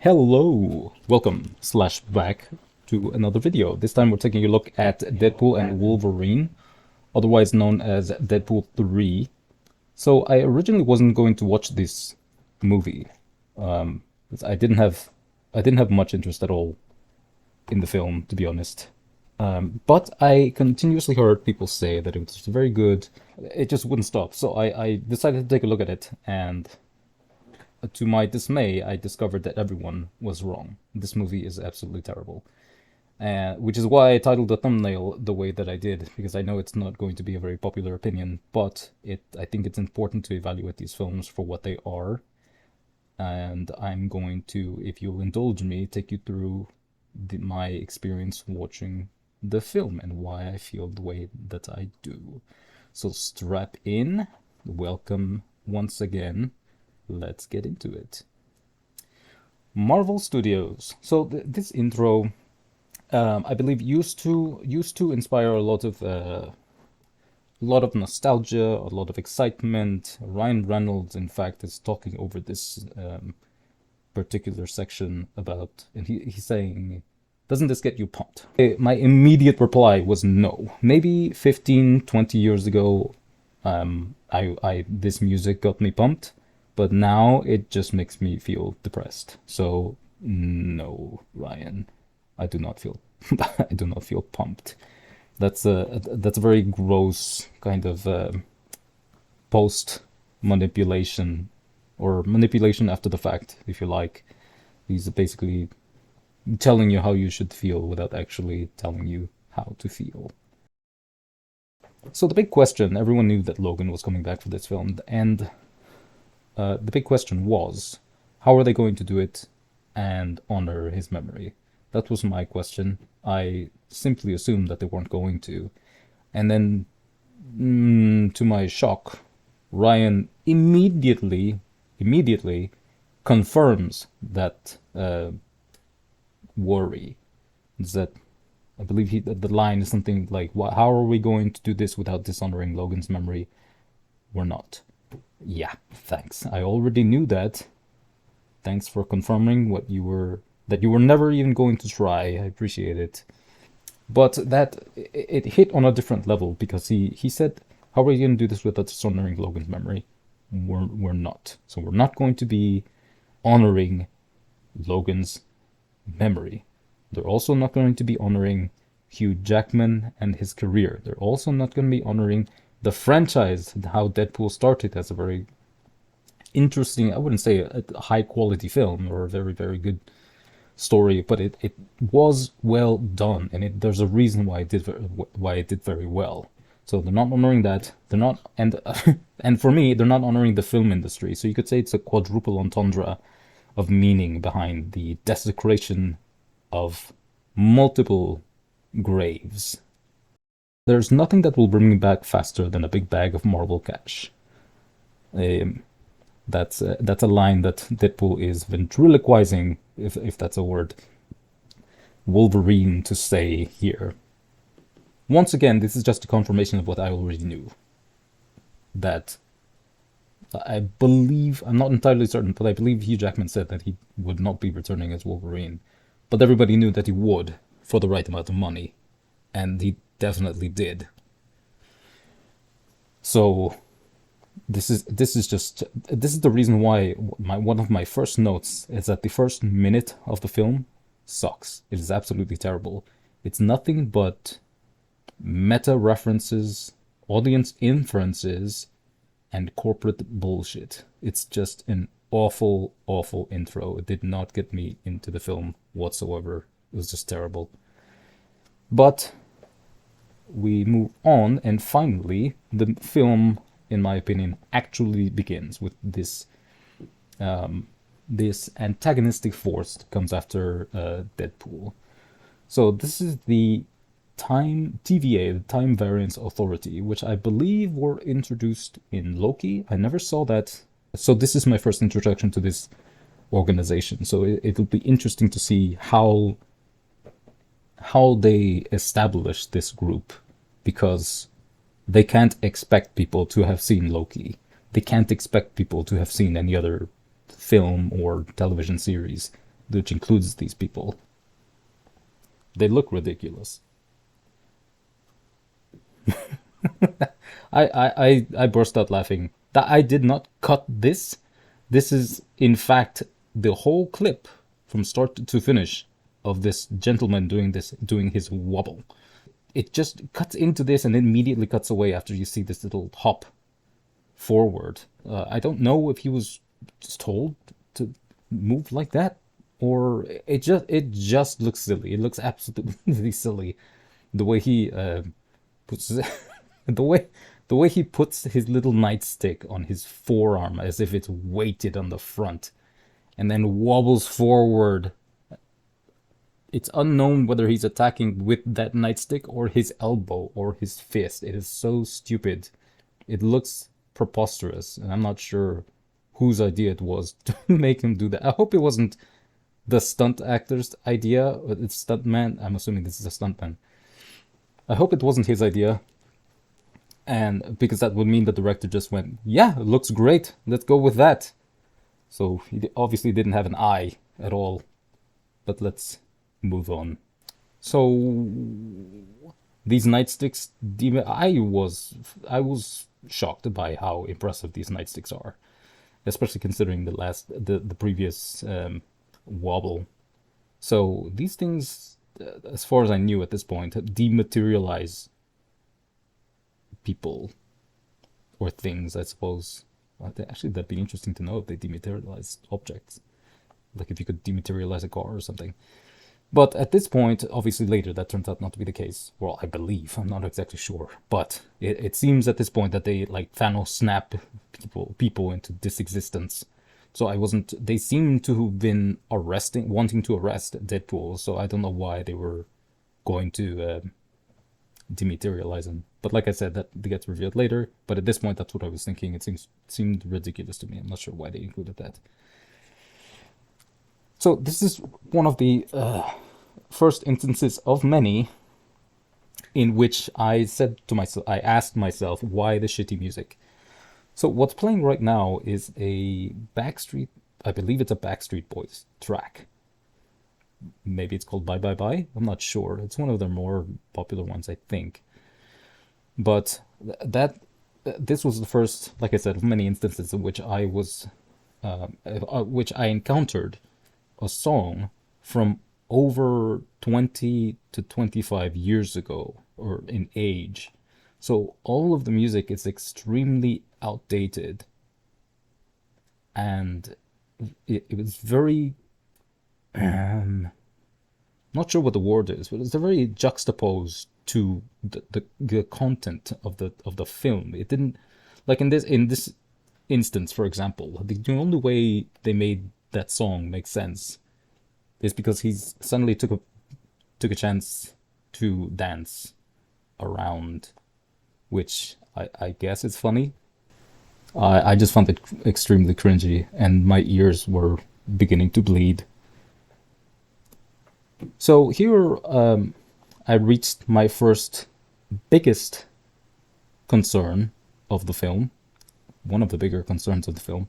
Hello, welcome slash back to another video. This time we're taking a look at Deadpool and Wolverine, otherwise known as Deadpool 3. So I originally wasn't going to watch this movie. Um, I didn't have much interest at all in the film, to be honest. But I continuously heard people say that it was very good. It just wouldn't stop. So I decided to take a look at it, and to my dismay, I discovered that everyone was wrong. This movie is absolutely terrible. Which is why I titled the thumbnail the way that I did, because I know it's not going to be a very popular opinion, but I think it's important to evaluate these films for what they are. And I'm going to, if you'll indulge me, take you through my experience watching the film and why I feel the way that I do. So strap in. Welcome once again. Let's get into it. Marvel Studios. So this intro, I believe, used to inspire a lot of nostalgia, a lot of excitement. Ryan Reynolds, in fact, is talking over this particular section about, and he's saying, "Doesn't this get you pumped?" My immediate reply was no. Maybe 15, 20 years ago, this music got me pumped. But now it just makes me feel depressed. So no, Ryan, I do not feel I do not feel pumped. That's a very gross kind of post manipulation, or manipulation after the fact, if you like. He's basically telling you how you should feel without actually telling you how to feel. So the big question, everyone knew that Logan was coming back for this film, and the big question was, how are they going to do it and honor his memory? That was my question. I simply assumed that they weren't going to. And then, to my shock, Ryan immediately confirms that worry. That I believe the line is something like, "How are we going to do this without dishonoring Logan's memory? We're not." Yeah, thanks. I already knew that. Thanks for confirming that you were never even going to try. I appreciate it. But it hit on a different level, because he said, "How are we going to do this without dishonoring Logan's memory?" We're not. So we're not going to be honoring Logan's memory. They're also not going to be honoring Hugh Jackman and his career. They're also not going to be honoring the franchise, how Deadpool started as a very interesting, I wouldn't say a high quality film or a very, very good story, but it was well done, and there's a reason why it did very well. So they're not honoring that. They're not, and for me, they're not honoring the film industry. So you could say it's a quadruple entendre of meaning behind the desecration of multiple graves. There's nothing that will bring me back faster than a big bag of Marvel cash. That's a line that Deadpool is ventriloquizing, if that's a word, Wolverine to say here. Once again, this is just a confirmation of what I already knew. That I believe, I'm not entirely certain, but I believe Hugh Jackman said that he would not be returning as Wolverine. But everybody knew that he would, for the right amount of money. And he definitely did. So this is the reason why one of my first notes is that the first minute of the film sucks. It is absolutely terrible. It's nothing but meta references, audience inferences, and corporate bullshit. It's just an awful intro. It did not get me into the film whatsoever. It was just terrible. But we move on, and finally, the film, in my opinion, actually begins with this this antagonistic force that comes after Deadpool. So this is the TVA, the Time Variance Authority, which I believe were introduced in Loki. I never saw that. So this is my first introduction to this organization. So it'll be interesting to see how they establish this group, because they can't expect people to have seen Loki. They can't expect people to have seen any other film or television series which includes these people. They look ridiculous. I burst out laughing. That I did not cut this. This is in fact the whole clip from start to finish of this gentleman doing his wobble. It just cuts into this and immediately cuts away after you see this little hop forward. I don't know if he was just told to move like that, or it just looks silly. It looks absolutely silly. The way he puts the way the way he puts his little nightstick on his forearm as if it's weighted on the front, and then wobbles forward. It's unknown whether he's attacking with that nightstick or his elbow or his fist. It is so stupid. It looks preposterous, and I'm not sure whose idea it was to make him do that. I hope it wasn't the stunt actor's idea, or the stuntman. I'm assuming this is a stuntman. I hope it wasn't his idea, and because that would mean the director just went, "Yeah, it looks great. Let's go with that." So he obviously didn't have an eye at all. But let's move on. So these nightsticks, I was shocked by how impressive these nightsticks are, especially considering the previous wobble. So these things, as far as I knew at this point, dematerialize people or things, I suppose. Actually, that'd be interesting to know if they dematerialize objects, like if you could dematerialize a car or something. But at this point, obviously later, that turns out not to be the case. Well, I believe. I'm not exactly sure. But it seems at this point that they, like, Thanos snap people into disexistence. So they seem to have been wanting to arrest Deadpool. So I don't know why they were going to dematerialize him. But like I said, that gets revealed later. But at this point, that's what I was thinking. It seemed ridiculous to me. I'm not sure why they included that. So this is one of the first instances of many in which I asked myself, why the shitty music? So what's playing right now is I believe it's a Backstreet Boys track. Maybe it's called Bye Bye Bye? I'm not sure. It's one of their more popular ones, I think. But this was the first, like I said, of many instances in which which I encountered a song from over 20 to 25 years ago, or in age. So all of the music is extremely outdated, and it was very not sure what the word is, but it's very juxtaposed to the content of the film. It didn't, like in this instance, for example, the only way they made that song make sense is because he suddenly took a chance to dance around, which I guess is funny. I just found it extremely cringy, and my ears were beginning to bleed. So here I reached my first biggest concern of the film. One of the bigger concerns of the film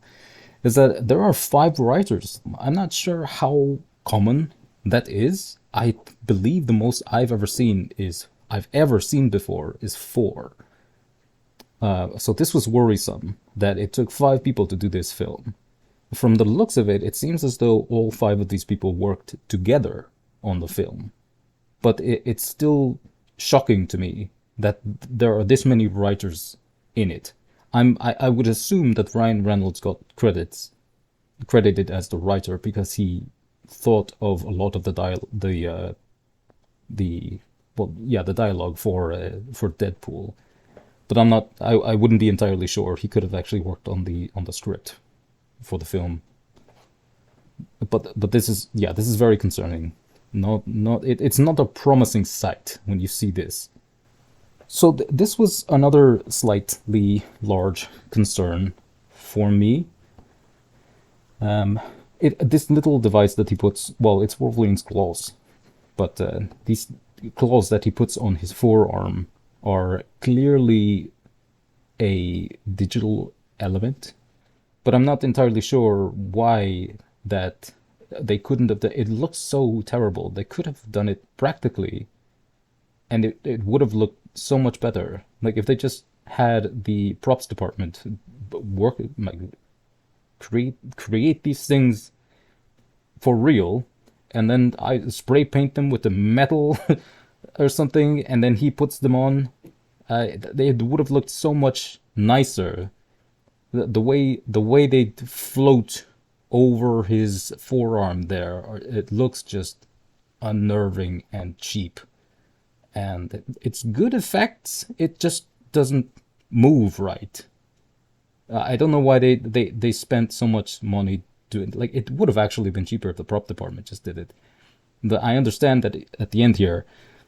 is that there are 5 writers. I'm not sure how common that is. I believe the most I've ever seen before is 4. So this was worrisome that it took 5 people to do this film. From the looks of it, it seems as though all 5 of these people worked together on the film. But it's still shocking to me that there are this many writers in it. I would assume that Ryan Reynolds got credited as the writer because he thought of a lot of the dialogue for Deadpool. But I wouldn't be entirely sure. He could have actually worked on the script for the film. But this is very concerning. It's not a promising sight when you see this. So this was another slightly large concern for me. This little device that he puts, well, it's Wolverine's claws, but these claws that he puts on his forearm are clearly a digital element, but I'm not entirely sure why that They couldn't have done it. Looks so terrible. They could have done it practically, and it would have looked so much better. Like if they just had the props department work, like create these things for real, and then I spray paint them with the metal or something, and then he puts them on. They would have looked so much nicer. The way they float over his forearm there, it looks just unnerving and cheap. And it's good effects. It just doesn't move right. I don't know why they spent so much money doing. Like it would have actually been cheaper if the prop department just did it. I understand that at the end here,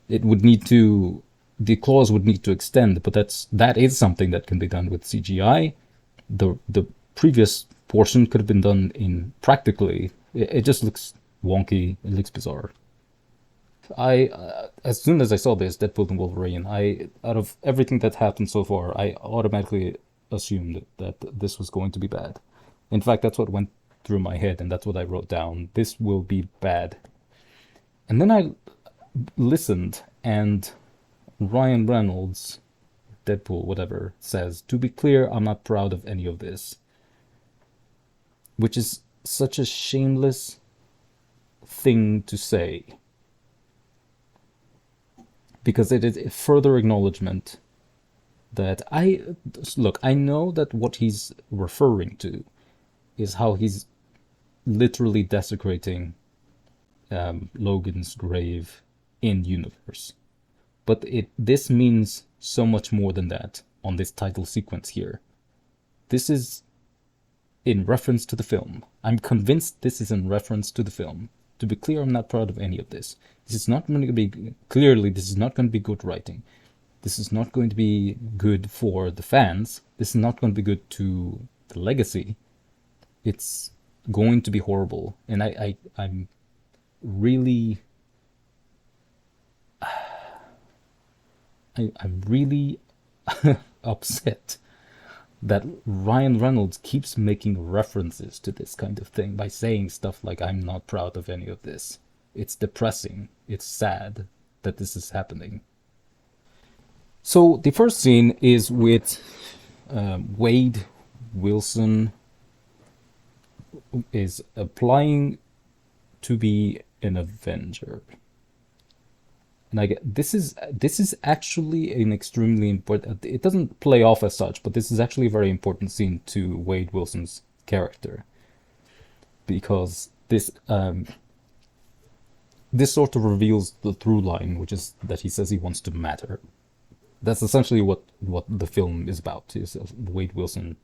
it would need to the claws would need to extend, but that is something that can be done with CGI. The previous portion could have been done in practically. It just looks wonky. It looks bizarre. As soon as I saw this Deadpool and Wolverine, out of everything that happened so far, I automatically assumed that this was going to be bad. In fact, that's what went through my head, and that's what I wrote down. This will be bad. And then I listened, and Ryan Reynolds, Deadpool, whatever, says, "To be clear, I'm not proud of any of this." Which is such a shameless thing to say. Because it is a further acknowledgement that I know that what he's referring to is how he's literally desecrating Logan's grave in universe. But this means so much more than that on this title sequence here. This is in reference to the film. I'm convinced this is in reference to the film. To be clear, I'm not proud of any of this. This is not going to be, clearly, this is not going to be good writing. This is not going to be good for the fans. This is not going to be good to the legacy. It's going to be horrible. And I'm really... I'm really upset that Ryan Reynolds keeps making references to this kind of thing by saying stuff like, "I'm not proud of any of this." It's depressing. It's sad that this is happening. So the first scene is with Wade Wilson is applying to be an Avenger. And I get this is actually an extremely important. It doesn't play off as such, but this is actually a very important scene to Wade Wilson's character, because this sort of reveals the through line, which is that he says he wants to matter. That's essentially what the film is about. Is Wade Wilson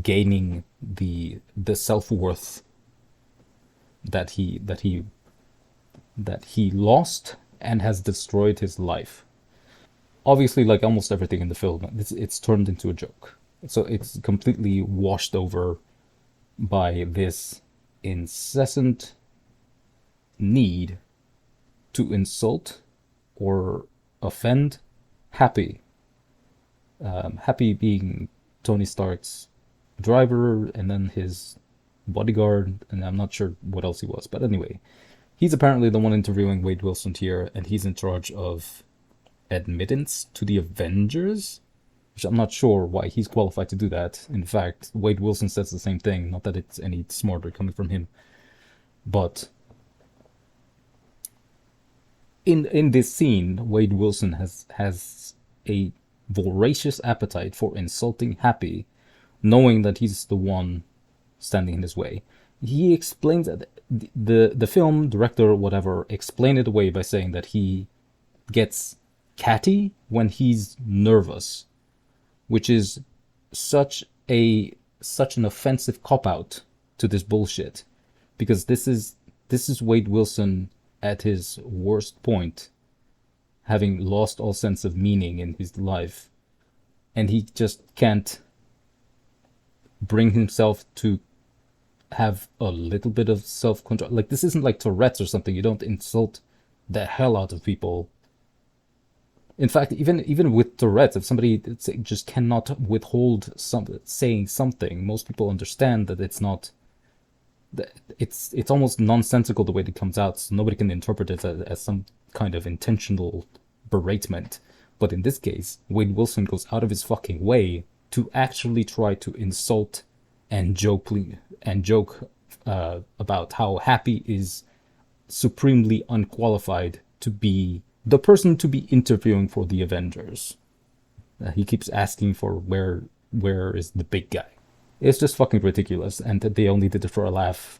gaining the self-worth that he lost and has destroyed his life. Obviously, like almost everything in the film, it's turned into a joke. So it's completely washed over by this incessant need to insult or offend Happy. Happy being Tony Stark's driver, and then his bodyguard, and I'm not sure what else he was. But anyway, he's apparently the one interviewing Wade Wilson here, and he's in charge of admittance to the Avengers, which I'm not sure why he's qualified to do that. In fact, Wade Wilson says the same thing, not that it's any smarter coming from him. But in this scene, Wade Wilson has a voracious appetite for insulting Happy, knowing that he's the one standing in his way. He explains that the film director or whatever explained it away by saying that he gets catty when he's nervous, which is such an offensive cop-out to this bullshit, because this is Wade Wilson at his worst point, having lost all sense of meaning in his life, and he just can't bring himself to have a little bit of self-control. Like, this isn't like Tourette's or something. You don't insult the hell out of people. In fact, even with Tourette's, if somebody just cannot withhold saying something, most people understand that it's not it's almost nonsensical the way it comes out, so nobody can interpret it as some kind of intentional beratement. But in this case, Wade Wilson goes out of his fucking way to actually try to insult and joke about how Happy is supremely unqualified to be the person to be interviewing for the Avengers. He keeps asking for where is the big guy. It's just fucking ridiculous, and they only did it for a laugh.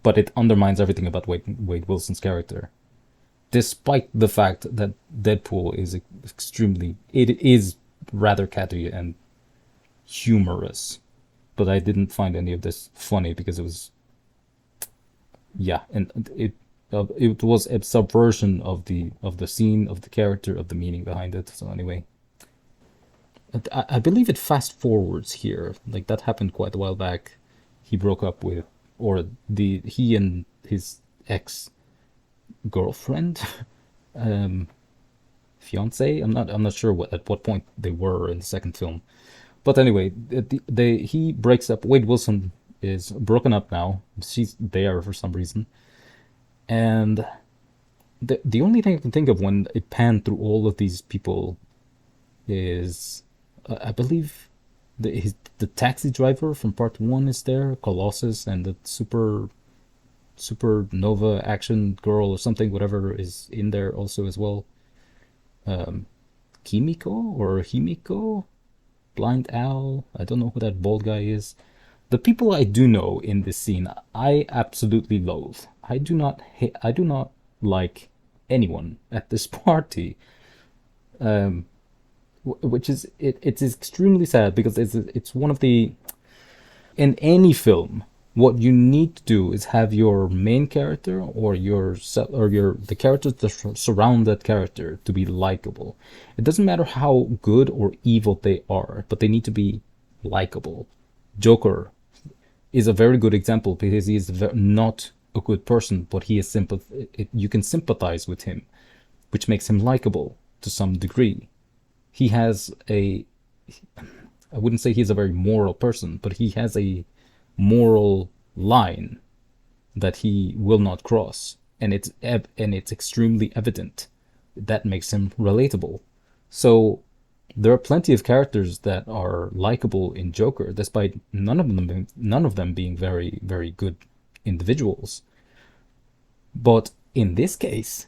But it undermines everything about Wade Wilson's character, despite the fact that Deadpool is it is rather catty and humorous. But I didn't find any of this funny because it was, yeah, and it was a subversion of the scene, of the character, of the meaning behind it. So anyway, I believe it fast forwards here. Like that happened quite a while back. He broke up with, or he and his ex girlfriend, fiance. I'm not sure at what point they were in the second film. But anyway, he breaks up. Wade Wilson is broken up now. She's there for some reason, and the only thing I can think of when it panned through all of these people is, I believe, the taxi driver from part one is there, Colossus, and the supernova action girl or something, whatever, is in there also as well. Kimiko or Himiko, Blind Owl. I don't know who that bald guy is. The people I do know in this scene, I absolutely loathe. I do not like anyone at this party. Which is it's extremely sad because it's one of the, in any film, what you need to do is have your main character or the characters that surround that character to be likable. It doesn't matter how good or evil they are, but they need to be likable. Joker is a very good example because he is not a good person, but he is you can sympathize with him, which makes him likable to some degree. He has I wouldn't say he's a very moral person, but he has a moral line that he will not cross, and it's extremely evident. That makes him relatable. So there are plenty of characters that are likable in Joker, despite none of them being very, very good individuals. But in this case,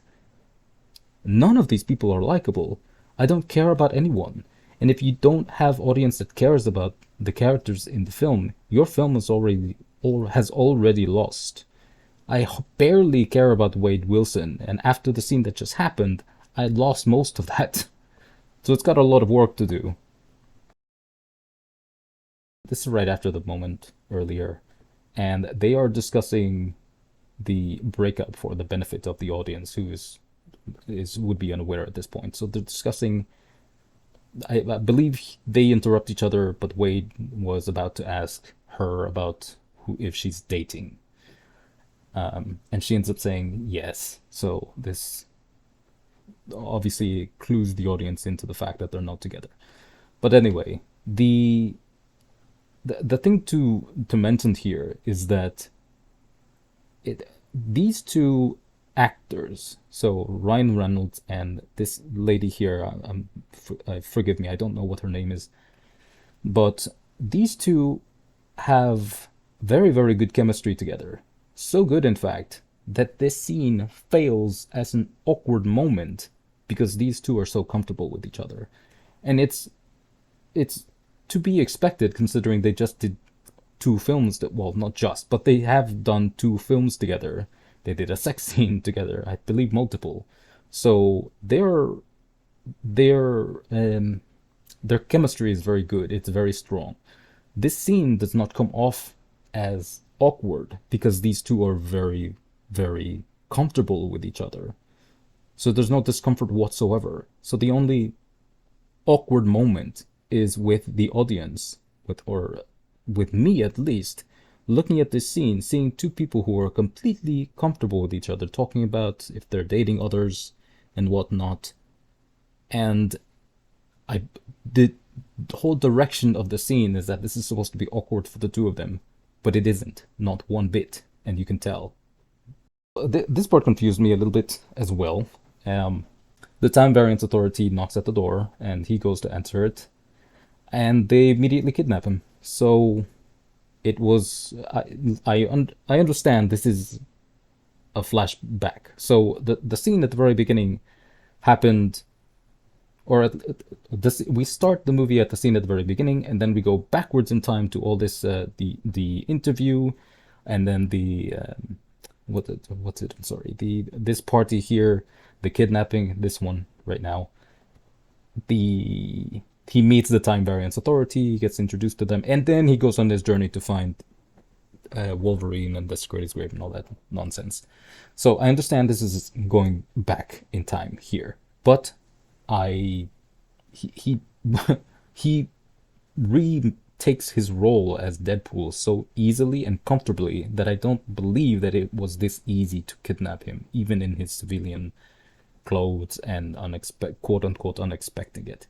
none of these people are likable. I don't care about anyone. And if you don't have audience that cares about the characters in the film, your film has already lost. I barely care about Wade Wilson, and after the scene that just happened, I lost most of that. So it's got a lot of work to do. This is right after the moment earlier, and they are discussing the breakup for the benefit of the audience who would be unaware at this point. So they're discussing, I believe they interrupt each other, but Wade was about to ask her about if she's dating. And she ends up saying yes. So this obviously clues the audience into the fact that they're not together. But anyway, the thing to mention here is that these two actors, so Ryan Reynolds and this lady here, forgive me, I don't know what her name is, but these two have very, very good chemistry together. So good, in fact, that this scene fails as an awkward moment because these two are so comfortable with each other. And it's to be expected, considering they just did two films well, not just, but they have done two films together. They did a sex scene together, I believe multiple. So their chemistry is very good. It's very strong. This scene does not come off as awkward because these two are very, very comfortable with each other. So there's no discomfort whatsoever. So the only awkward moment is with the audience, with me at least, looking at this scene, seeing two people who are completely comfortable with each other, talking about if they're dating others and whatnot. And the whole direction of the scene is that this is supposed to be awkward for the two of them. but it isn't, not one bit, and you can tell. This part confused me a little bit as well. Um, the Time Variance Authority knocks at the door, and he goes to answer it, and they immediately kidnap him. So it was I understand this is a flashback. So the scene at the very beginning happened, or this, we start the movie at the scene at the very beginning, and then we go backwards in time to all this the interview, and then the what's it? I'm sorry, the this party here, the kidnapping, this one right now. The He meets the Time Variance Authority, he gets introduced to them, and then he goes on this journey to find Wolverine and the Greatest Grave and all that nonsense. So I understand this is going back in time here, but I he he retakes his role as Deadpool so easily and comfortably that I don't believe that it was this easy to kidnap him, even in his civilian clothes and quote unquote unexpecting it.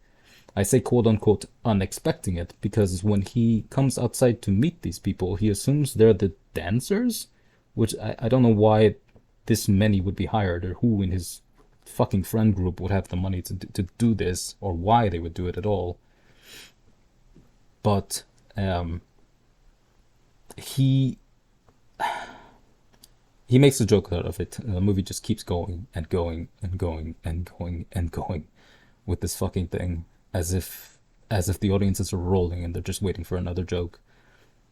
I say quote unquote unexpecting it because when he comes outside to meet these people, he assumes they're the dancers, which I don't know why this many would be hired, or who in his fucking friend group would have the money to do this, or why they would do it at all. But he he makes a joke out of it. The movie just keeps going and going and going and going and going with this fucking thing, as if the audiences are rolling and they're just waiting for another joke.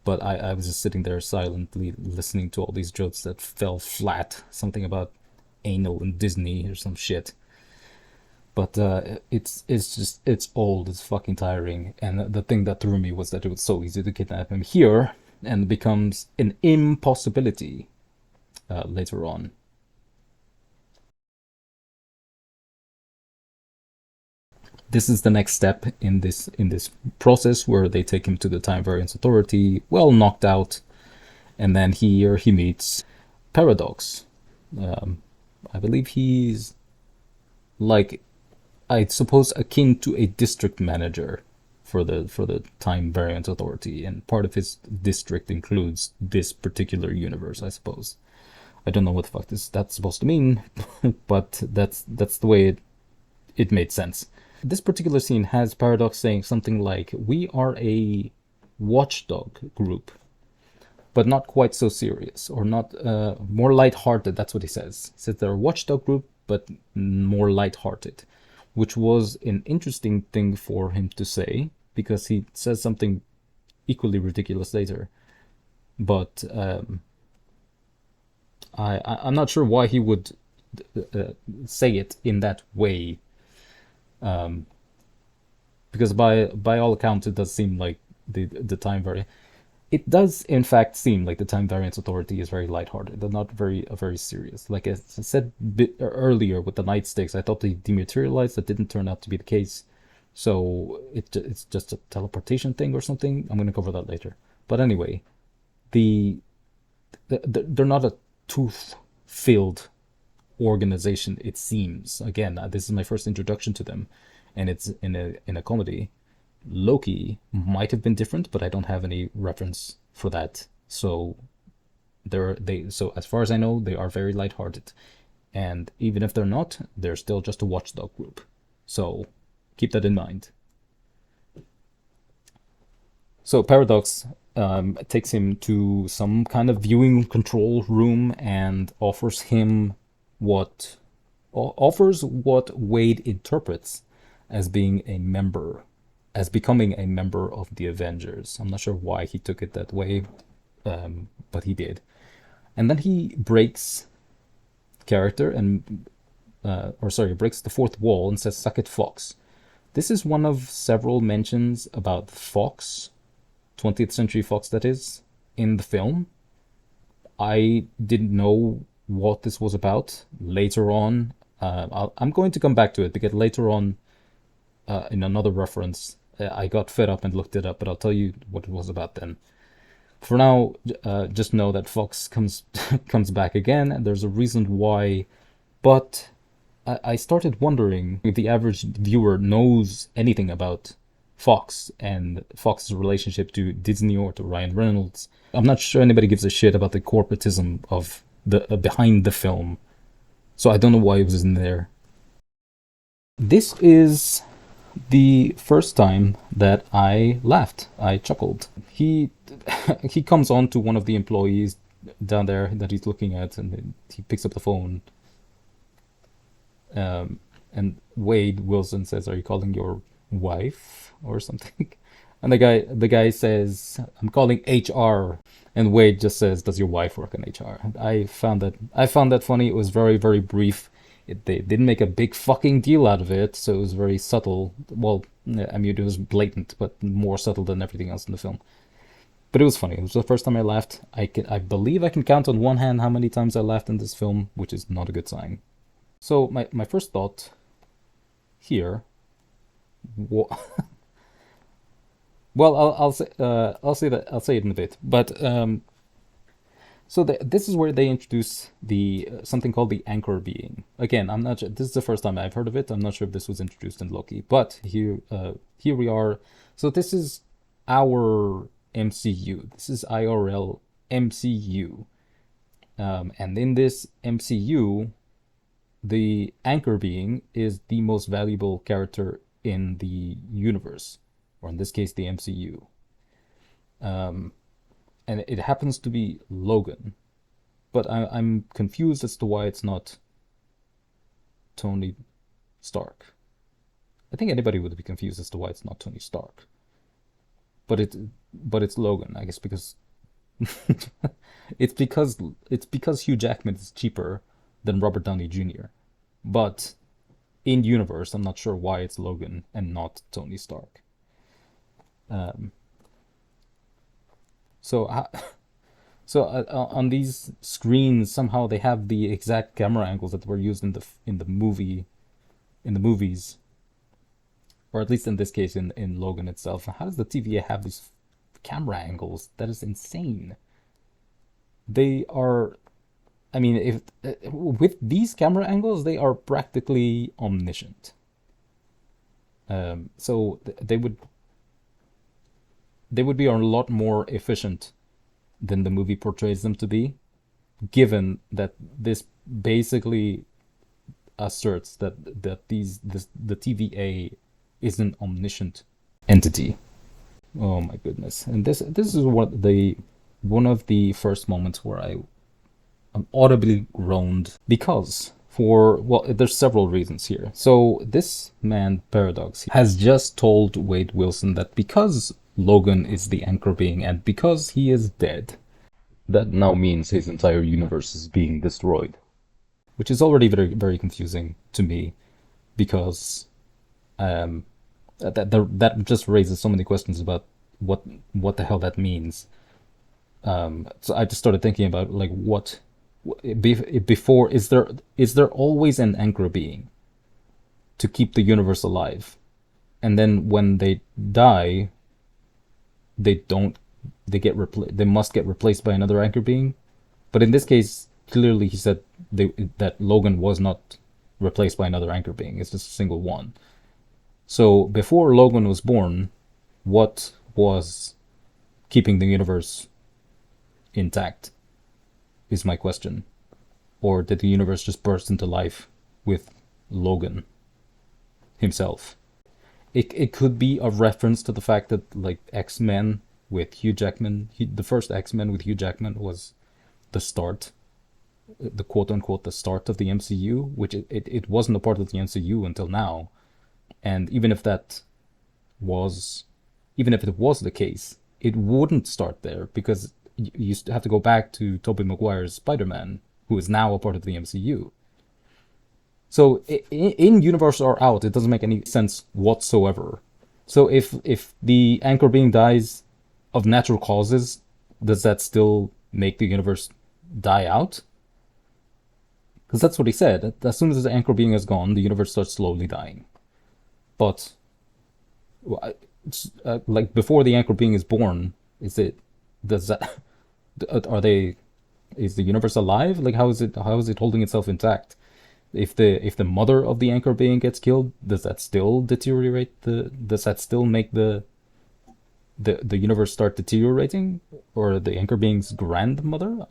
But I was just sitting there silently listening to all these jokes that fell flat. Something about anal and Disney or some shit. But it's old, it's fucking tiring. And the thing that threw me was that it was so easy to kidnap him here, and becomes an impossibility later on. This is the next step in this process where they take him to the Time Variance Authority, well knocked out, and then here he meets Paradox. I believe he's like, I suppose, akin to a district manager for the Time Variance Authority, and part of his district includes this particular universe, I suppose. I don't know what the fuck that's supposed to mean, but that's the way it made sense. This particular scene has Paradox saying something like, "We are a watchdog group, but not quite so serious, or not more light-hearted." That's what he says. He says they're a watchdog group, but more light-hearted, which was an interesting thing for him to say, because he says something equally ridiculous later. But I'm not sure why he would say it in that way, because by all accounts it does seem like the time variance. It does in fact seem like the Time Variance Authority is very lighthearted. They're not very serious. Like I said earlier with the nightsticks, I thought they dematerialized. That didn't turn out to be the case. So it's just a teleportation thing or something. I'm going to cover that later. But anyway, they're not a tooth-filled organization, it seems. Again, this is my first introduction to them, and it's in a comedy. Loki might have been different, but I don't have any reference for that. So so as far as I know, they are very lighthearted, and even if they're not, they're still just a watchdog group. So keep that in mind. So Paradox takes him to some kind of viewing control room and offers what Wade interprets as being a member, as becoming a member of the Avengers. I'm not sure why he took it that way, but he did. And then he breaks character and, breaks the fourth wall and says, "Suck it, Fox." This is one of several mentions about Fox, 20th Century Fox that is, in the film. I didn't know what this was about. Later on, I'm going to come back to it, because later on, in another reference, I got fed up and looked it up, but I'll tell you what it was about then. For now, just know that Fox comes comes back again, and there's a reason why. But I started wondering if the average viewer knows anything about Fox and Fox's relationship to Disney or to Ryan Reynolds. I'm not sure anybody gives a shit about the corporatism of the behind the film, so I don't know why it was in there. This is the first time that I laughed. I chuckled. He comes on to one of the employees down there that he's looking at, and he picks up the phone. And Wade Wilson says, "Are you calling your wife or something?" And the guy says, "I'm calling HR." And Wade just says, "Does your wife work in HR?" And I found that funny. It was very, very brief. They didn't make a big fucking deal out of it, so it was very subtle. Well, I mean, it was blatant, but more subtle than everything else in the film. But it was funny. It was the first time I laughed. I believe I can count on one hand how many times I laughed in this film, which is not a good sign. So my first thought here, wa- well, I'll say it in a bit, but so this is where they introduce the something called the anchor being. Again, I'm not sure. This is the first time I've heard of it. I'm not sure if this was introduced in Loki, but here we are. So this is our MCU. This is IRL MCU, and in this MCU, the anchor being is the most valuable character in the universe, or in this case, the MCU. And it happens to be Logan, but I'm confused as to why it's not Tony Stark. I think anybody would be confused as to why it's not Tony Stark, but it's Logan, I guess, because it's because Hugh Jackman is cheaper than Robert Downey Jr. But in universe, I'm not sure why it's Logan and not Tony Stark. Um, so so on these screens, somehow they have the exact camera angles that were used in the movies, or at least in this case in Logan itself. How does the TVA have these camera angles? That is insane. They are, I mean, if with these camera angles, they are practically omniscient. So they would be a lot more efficient than the movie portrays them to be, given that this basically asserts that the TVA is an omniscient entity. Oh my goodness! And this is one of the first moments where I audibly groaned because there's several reasons here. So this man Paradox has just told Wade Wilson that because Logan is the anchor being and because he is dead, that now means his entire universe is being destroyed, which is already very, very confusing to me because um that just raises so many questions about what the hell that means. So I just started thinking about like before, is there always an anchor being to keep the universe alive, and then when they die, they don't they must get replaced by another anchor being. But in this case, clearly he said that Logan was not replaced by another anchor being. It's just a single one. So before Logan was born, what was keeping the universe intact is my question. Or did the universe just burst into life with Logan himself? It could be a reference to the fact that like X-Men with Hugh Jackman, the first X-Men with Hugh Jackman was the start, the quote unquote the start of the MCU, which it wasn't a part of the MCU until now. And was even if it was the case, it wouldn't start there because you have to go back to Tobey Maguire's Spider-Man, who is now a part of the MCU. So in universe or out, it doesn't make any sense whatsoever. So if the anchor being dies of natural causes, does that still make the universe die out? Because that's what he said. As soon as the anchor being is gone, the universe starts slowly dying. But like before the anchor being is born, does that are they is the universe alive? Like how is it holding itself intact? If the mother of the anchor being gets killed, does that still deteriorate the? Does that still make the universe start deteriorating, or the anchor being's grandmother?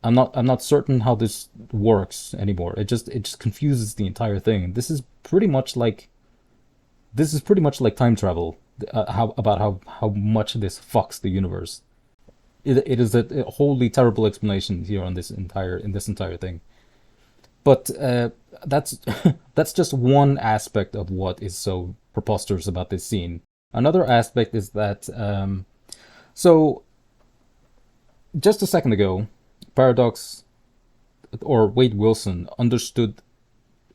I'm not certain how this works anymore. It just confuses the entire thing. This is pretty much like time travel. How much this fucks the universe. It is a wholly terrible explanation here on this entire thing. But that's that's just one aspect of what is so preposterous about this scene. Another aspect is that so just a second ago, Paradox or Wade Wilson understood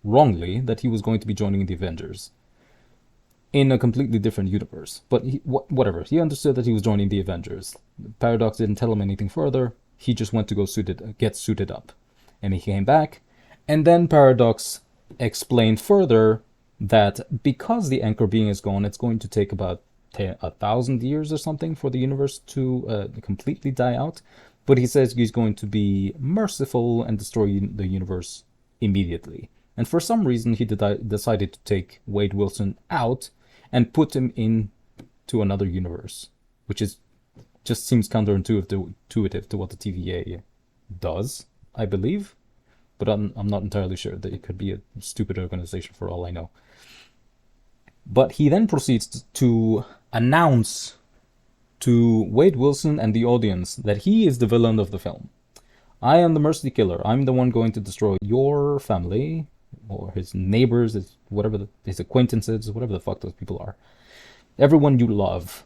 wrongly that he was going to be joining the Avengers in a completely different universe. But whatever, he understood that he was joining the Avengers. Paradox didn't tell him anything further. He just went to go get suited up, and he came back. And then Paradox explained further that because the anchor being is gone, it's going to take about 1,000 years or something for the universe to completely die out. But he says he's going to be merciful and destroy the universe immediately. And for some reason, he decided to take Wade Wilson out and put him into another universe, which just seems counterintuitive to what the TVA does, I believe. But I'm not entirely sure. That it could be a stupid organization for all I know. But he then proceeds to announce to Wade Wilson and the audience that he is the villain of the film. I am the mercy killer. I'm the one going to destroy your family, or his neighbors, his acquaintances, whatever the fuck those people are. Everyone you love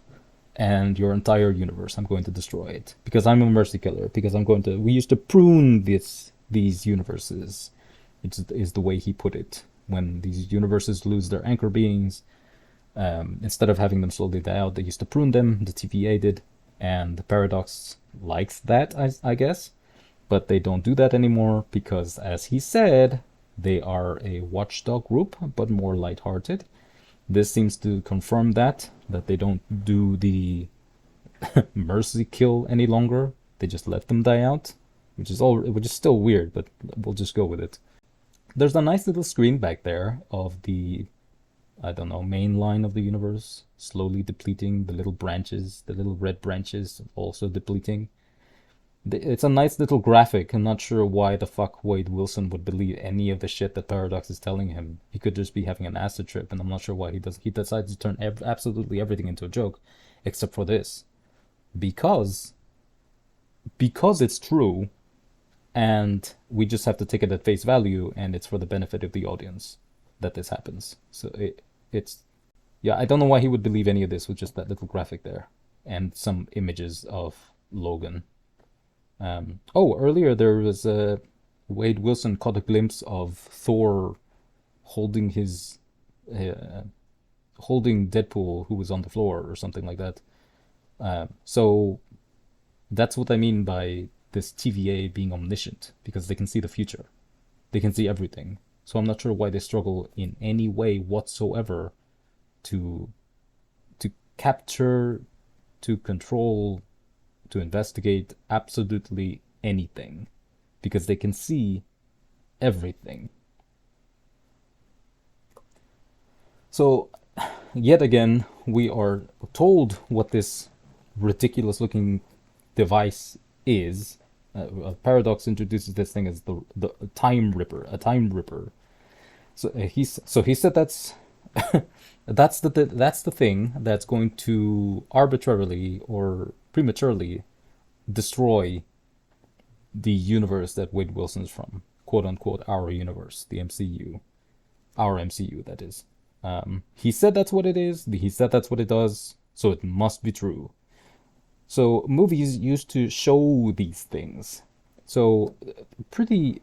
and your entire universe, I'm going to destroy it. Because I'm a mercy killer. Because we used to prune these universes, is the way he put it. When these universes lose their anchor beings, instead of having them slowly die out, they used to prune them. The TVA did, and the Paradox likes that, I guess. But they don't do that anymore because, as he said, they are a watchdog group, but more lighthearted. This seems to confirm that they don't do the mercy kill any longer. They just let them die out, which is still weird, but we'll just go with it. There's a nice little screen back there of the, I don't know, main line of the universe slowly depleting, the little red branches also depleting. It's a nice little graphic. I'm not sure why the fuck Wade Wilson would believe any of the shit that Paradox is telling him. He could just be having an acid trip, and I'm not sure why he decides to turn absolutely everything into a joke, except for this. Because it's true, and we just have to take it at face value, and it's for the benefit of the audience that this happens. So it's I don't know why he would believe any of this with just that little graphic there and some images of Logan. Earlier there was Wade Wilson caught a glimpse of Thor holding holding Deadpool, who was on the floor or something like that. So that's what I mean by this TVA being omniscient, because they can see the future. They can see everything. So I'm not sure why they struggle in any way whatsoever to capture, to control, to investigate absolutely anything, because they can see everything. So yet again, we are told what this ridiculous looking device is. Paradox introduces this thing as the time ripper, a time ripper. So he said that's that's the thing that's going to arbitrarily or prematurely destroy the universe that Wade Wilson's from, quote unquote, our universe, the MCU, our MCU, that is. He said that's what it is. He said that's what it does. So it must be true. So movies used to show these things. So pretty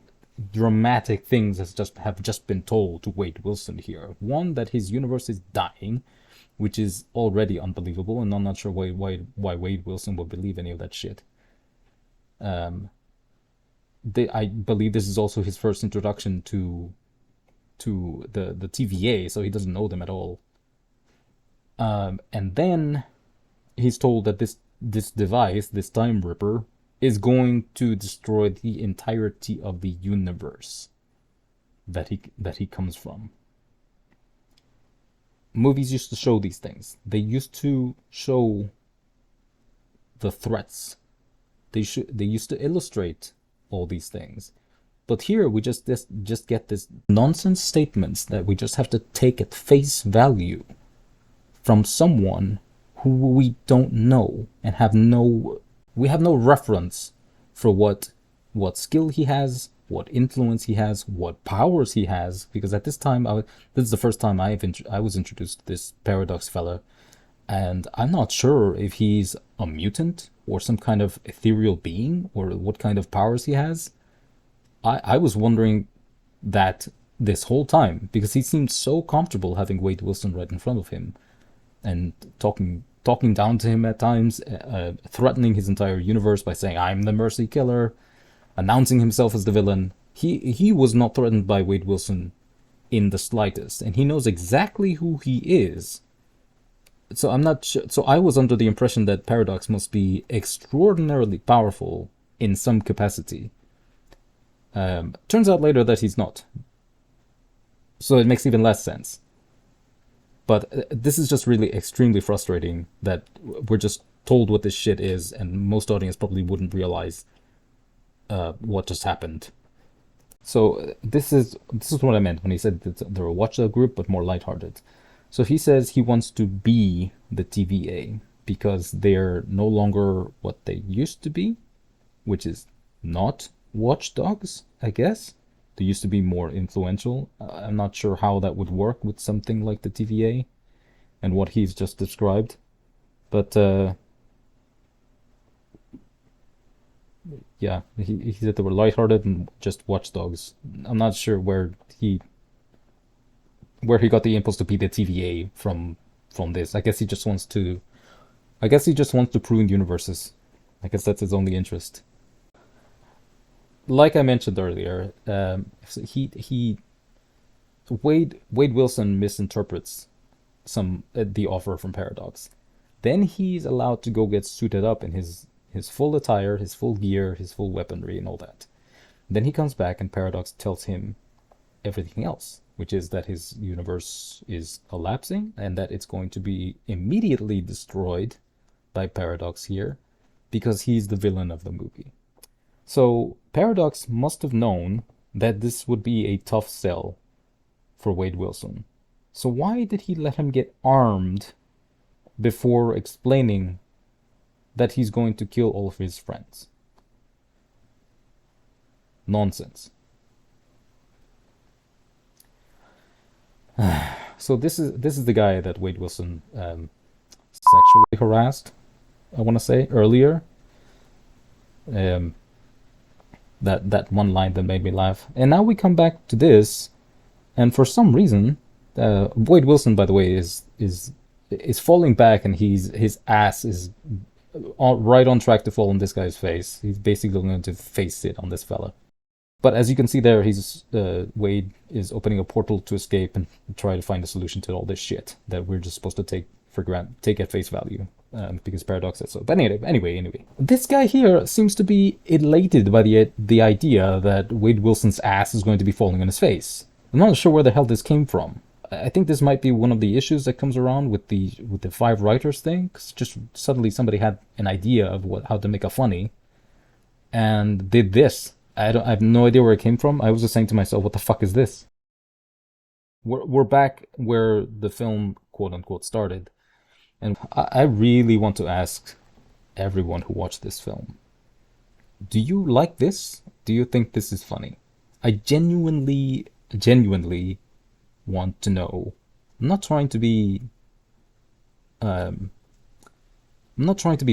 dramatic things have just been told to Wade Wilson here. One, that his universe is dying, which is already unbelievable, and I'm not sure why Wade Wilson would believe any of that shit. I believe this is also his first introduction to the TVA, so he doesn't know them at all. And then he's told that this device, this time ripper, is going to destroy the entirety of the universe that he comes from. Movies used to show these things. They used to show the threats. They used to illustrate all these things. But here we just get this nonsense statements that we just have to take at face value from someone who we don't know and we have no reference for what skill he has, what influence he has, what powers he has. Because at this time, this is the first time I was introduced to this Paradox fella, and I'm not sure if he's a mutant or some kind of ethereal being or what kind of powers he has. I was wondering that this whole time because he seemed so comfortable having Wade Wilson right in front of him and talking down to him at times, threatening his entire universe by saying, "I'm the Mercy Killer," announcing himself as the villain. He was not threatened by Wade Wilson in the slightest, and he knows exactly who he is. So I'm not sure. So I was under the impression that Paradox must be extraordinarily powerful in some capacity. Turns out later that he's not. So it makes even less sense. But this is just really extremely frustrating that we're just told what this shit is, and most audience probably wouldn't realize what just happened. So this is what I meant when he said that they're a watchdog group, but more lighthearted. So he says he wants to be the TVA because they're no longer what they used to be, which is not watchdogs, I guess. They used to be more influential. I'm not sure how that would work with something like the TVA and what he's just described. But yeah, he said they were lighthearted and just watchdogs. I'm not sure where he got the impulse to be the TVA from this. I guess he just wants to prune universes. I guess that's his only interest. Like I mentioned earlier, Wade Wilson misinterprets the offer from Paradox. Then he's allowed to go get suited up in his full attire, his full gear, his full weaponry, and all that. Then he comes back, and Paradox tells him everything else, which is that his universe is collapsing and that it's going to be immediately destroyed by Paradox here because he's the villain of the movie. So Paradox must have known that this would be a tough sell for Wade Wilson. So why did he let him get armed before explaining that he's going to kill all of his friends? Nonsense. So this is the guy that Wade Wilson sexually harassed, I want to say, earlier. That one line that made me laugh. And now we come back to this, and for some reason, Wade Wilson, by the way, is falling back, and his ass is right on track to fall on this guy's face. He's basically going to face it on this fella. But as you can see there, Wade is opening a portal to escape and try to find a solution to all this shit that we're just supposed to take at face value. Because Paradox says so. But anyway, this guy here seems to be elated by the idea that Wade Wilson's ass is going to be falling on his face. I'm not sure where the hell this came from. I think this might be one of the issues that comes around with the 5 writers thing. 'Cause just suddenly somebody had an idea of how to make a funny, and did this. I have no idea where it came from. I was just saying to myself, what the fuck is this? We're back where the film quote unquote started. And I really want to ask everyone who watched this film, do you like this? Do you think this is funny? I genuinely want to know. I'm not trying to be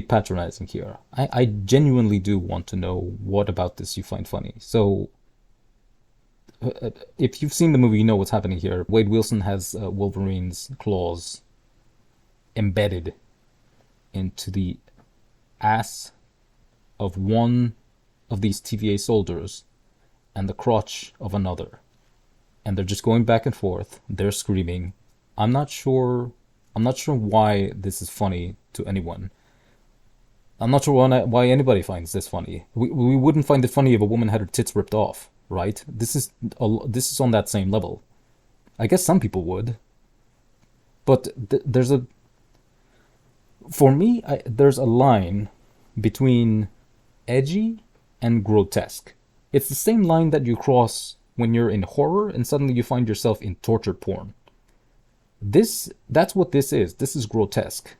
patronizing here. I genuinely do want to know what about this you find funny. So if you've seen the movie, you know what's happening here. Wade Wilson has Wolverine's claws embedded into the ass of one of these TVA soldiers and the crotch of another. And they're just going back and forth. They're screaming. I'm not sure why this is funny to anyone. I'm not sure why anybody finds this funny. We wouldn't find it funny if a woman had her tits ripped off, right? This is on that same level. I guess some people would, but there's a for me there's a line between edgy and grotesque. It's the same line that you cross when you're in horror and suddenly you find yourself in torture porn. That's what this is. This is grotesque.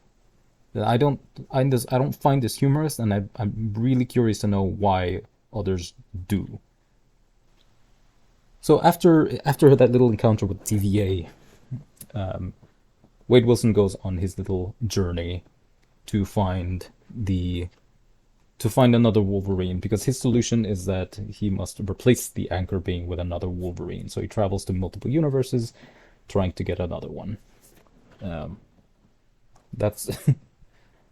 I don't find this humorous, and I'm really curious to know why others do. So after that little encounter with TVA, Wade Wilson goes on his little journey to find the to find another Wolverine, because his solution is that he must replace the anchor being with another Wolverine. So he travels to multiple universes trying to get another one. That's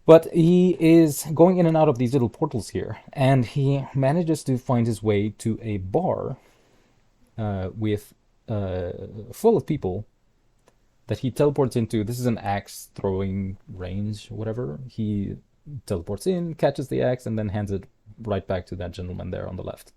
But he is going in and out of these little portals here, and he manages to find his way to a bar with full of people that he teleports into. This is an axe throwing range, whatever. He teleports in, catches the axe, and then hands it right back to that gentleman there on the left.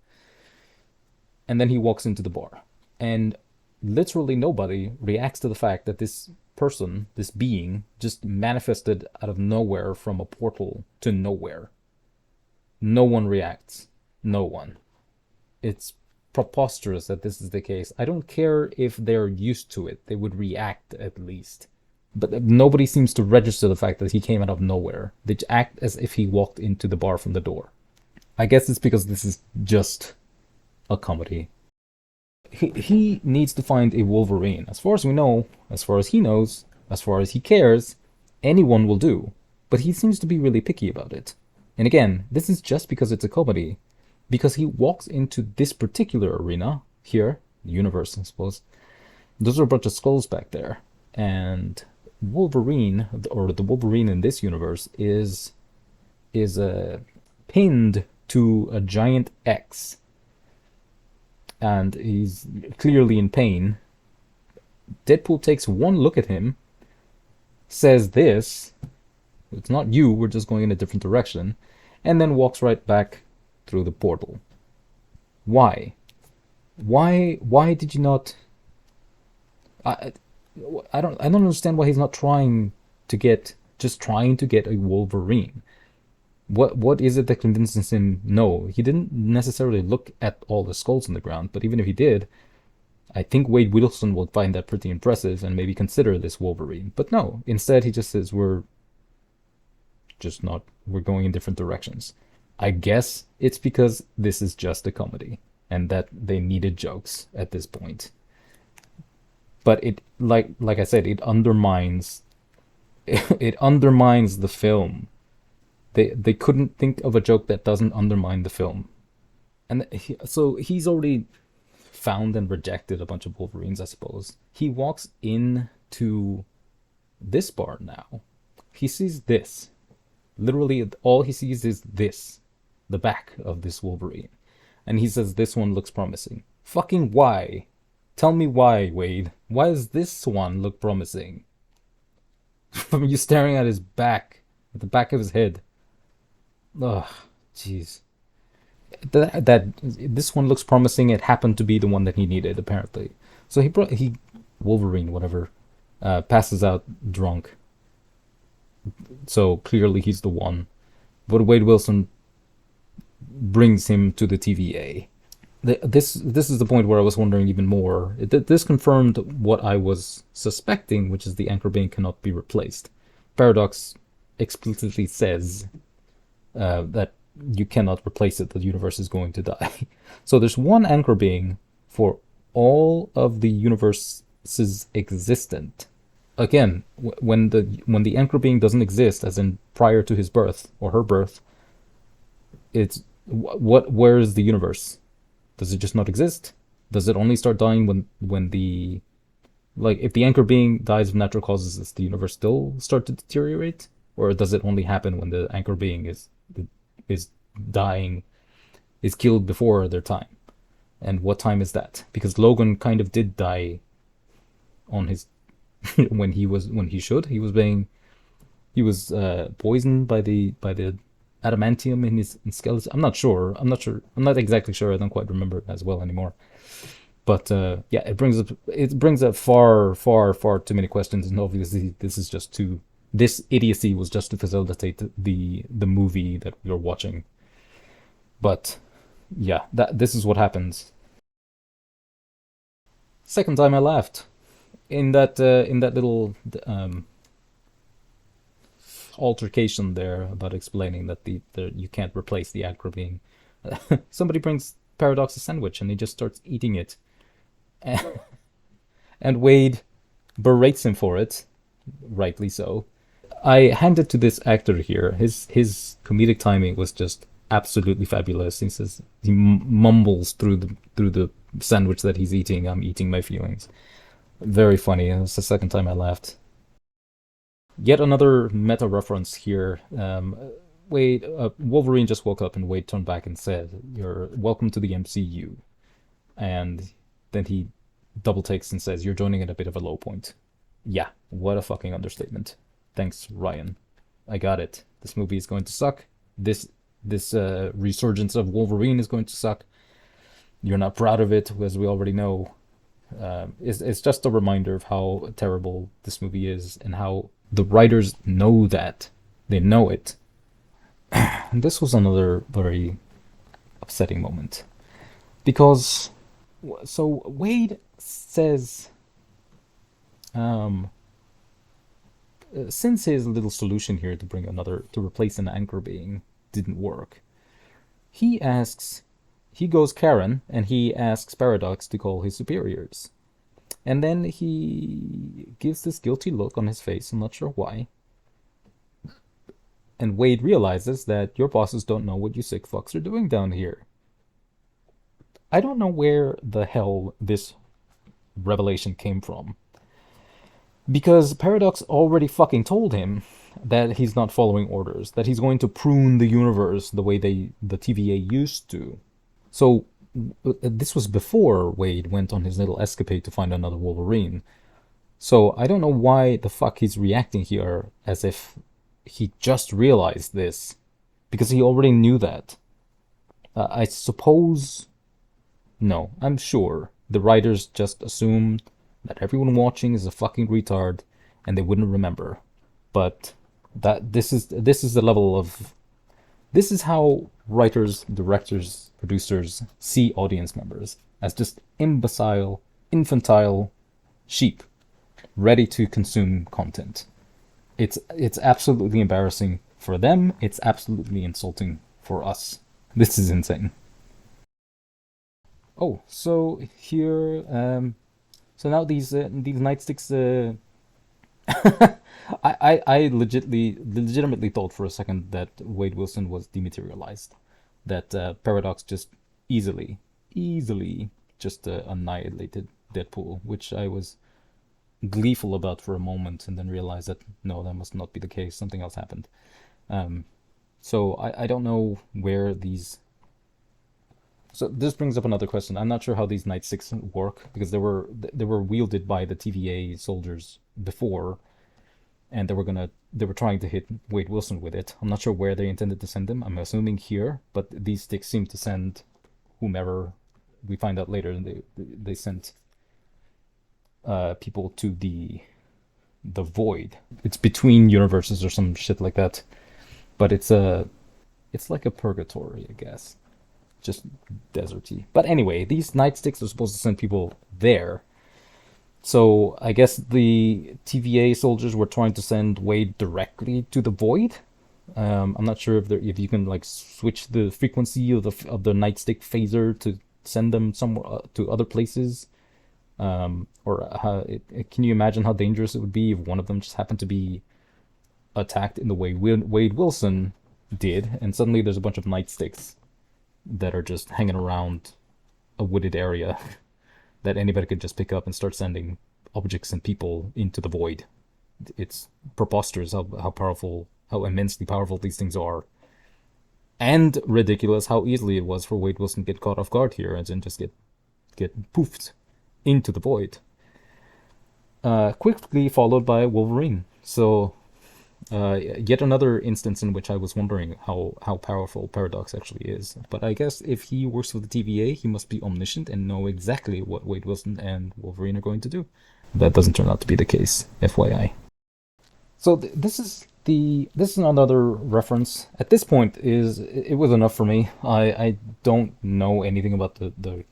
And then he walks into the bar, and literally nobody reacts to the fact that this person, this being, just manifested out of nowhere from a portal to nowhere. No one reacts. No one. It's preposterous that this is the case. I don't care if they're used to it. They would react at least. But nobody seems to register the fact that he came out of nowhere. They act as if he walked into the bar from the door. I guess it's because this is just a comedy. He needs to find a Wolverine. As far as we know, as far as he knows, as far as he cares, anyone will do. But he seems to be really picky about it. And again, this is just because it's a comedy. Because he walks into this particular arena, here, the universe, I suppose. Those are a bunch of skulls back there. And Wolverine, or the Wolverine in this universe, is pinned to a giant X. And he's clearly in pain. Deadpool takes one look at him, says this, it's not you, we're just going in a different direction, and then walks right back through the portal. Why? Why did you not... I don't understand why he's not trying to get a Wolverine. What is it that convinces him? No, he didn't necessarily look at all the skulls on the ground, but even if he did, I think Wade Wilson would find that pretty impressive and maybe consider this Wolverine. But no, instead he just says we're going in different directions. I guess it's because this is just a comedy and that they needed jokes at this point. But it, like I said, it undermines the film. They couldn't think of a joke that doesn't undermine the film. And so he's already found and rejected a bunch of Wolverines, I suppose. He walks into this bar now. He sees this. Literally, all he sees is this. The back of this Wolverine. And he says, this one looks promising. Fucking why? Tell me why, Wade. Why does this one look promising? From you staring at his back. At the back of his head. Ugh, jeez. That this one looks promising. It happened to be the one that he needed, apparently. So he Wolverine, whatever, passes out drunk. So clearly he's the one. But Wade Wilson brings him to the TVA. This is the point where I was wondering even more. This confirmed what I was suspecting, which is the anchor being cannot be replaced. Paradox explicitly says that you cannot replace it, the universe is going to die. So there's one anchor being for all of the universes existent. Again, when the anchor being doesn't exist, as in prior to his birth or her birth, it's where is the universe? Does it just not exist? Does it only start dying when the, like, if the anchor being dies of natural causes, does the universe still start to deteriorate? Or does it only happen when the anchor being is dying, is killed before their time? And what time is that? Because Logan kind of did die on his when he was poisoned by the adamantium in his skeleton. I'm not sure. I'm not sure. I'm not exactly sure. I don't quite remember it as well anymore. But yeah, it brings up far too many questions, and obviously this is just to this idiocy was just to facilitate the movie that we were watching. But yeah, that this is what happens. Second time I laughed in that little altercation there about explaining that you can't replace the actor being. Somebody brings Paradox a sandwich and he just starts eating it, and Wade berates him for it, rightly so. I hand it to this actor here. His comedic timing was just absolutely fabulous. He says he mumbles through the sandwich that he's eating. I'm eating my feelings. Very funny. It's the second time I laughed. Yet another meta reference here. Wade, Wolverine just woke up and Wade turned back and said, "You're welcome to the MCU." And then he double takes and says, "You're joining at a bit of a low point." Yeah, what a fucking understatement. Thanks, Ryan. I got it. This movie is going to suck. This resurgence of Wolverine is going to suck. You're not proud of it, as we already know. It's just a reminder of how terrible this movie is and how the writers know that. They know it. And this was another very upsetting moment. Because, so Wade says, um, since his little solution here to replace an anchor being didn't work, he asks, he goes Karen and he asks Paradox to call his superiors. And then he gives this guilty look on his face, I'm not sure why. And Wade realizes that your bosses don't know what you sick fucks are doing down here. I don't know where the hell this revelation came from. Because Paradox already fucking told him that he's not following orders, that he's going to prune the universe the way the TVA used to. So this was before Wade went on his little escapade to find another Wolverine. So I don't know why the fuck he's reacting here as if he just realized this, because he already knew that. I suppose, no, I'm sure the writers just assumed that everyone watching is a fucking retard and they wouldn't remember. But that this is the level of, this is how writers, directors, producers see audience members, as just imbecile, infantile sheep ready to consume content. It's absolutely embarrassing for them. It's absolutely insulting for us. This is insane. Oh, so here, so now these nightsticks. I legitimately thought for a second that Wade Wilson was dematerialized, that Paradox just easily just annihilated Deadpool, which I was gleeful about for a moment, and then realized that no, that must not be the case. Something else happened. Um, so I don't know where these. So this brings up another question. I'm not sure how these nightsticks work, because they were wielded by the TVA soldiers before, and they were trying to hit Wade Wilson with it. I'm not sure where they intended to send them. I'm assuming here, but these sticks seem to send whomever. We find out later, and they sent people to the void. It's between universes or some shit like that. But it's like a purgatory, I guess. Just deserty. But anyway, these nightsticks are supposed to send people there. So I guess the TVA soldiers were trying to send Wade directly to the void. I'm not sure if you can like switch the frequency of the nightstick phaser to send them somewhere to other places. Or can you imagine how dangerous it would be if one of them just happened to be attacked in the way Wade Wilson did, and suddenly there's a bunch of nightsticks that are just hanging around a wooded area that anybody could just pick up and start sending objects and people into the void. It's preposterous how powerful, how immensely powerful these things are. And ridiculous how easily it was for Wade Wilson to get caught off guard here and then just get poofed into the void. Quickly followed by Wolverine. So Yet another instance in which I was wondering how powerful Paradox actually is. But I guess if he works for the TVA, he must be omniscient and know exactly what Wade Wilson and Wolverine are going to do. That doesn't turn out to be the case, FYI. So this is another reference. At this point, is it was enough for me. I don't know anything about the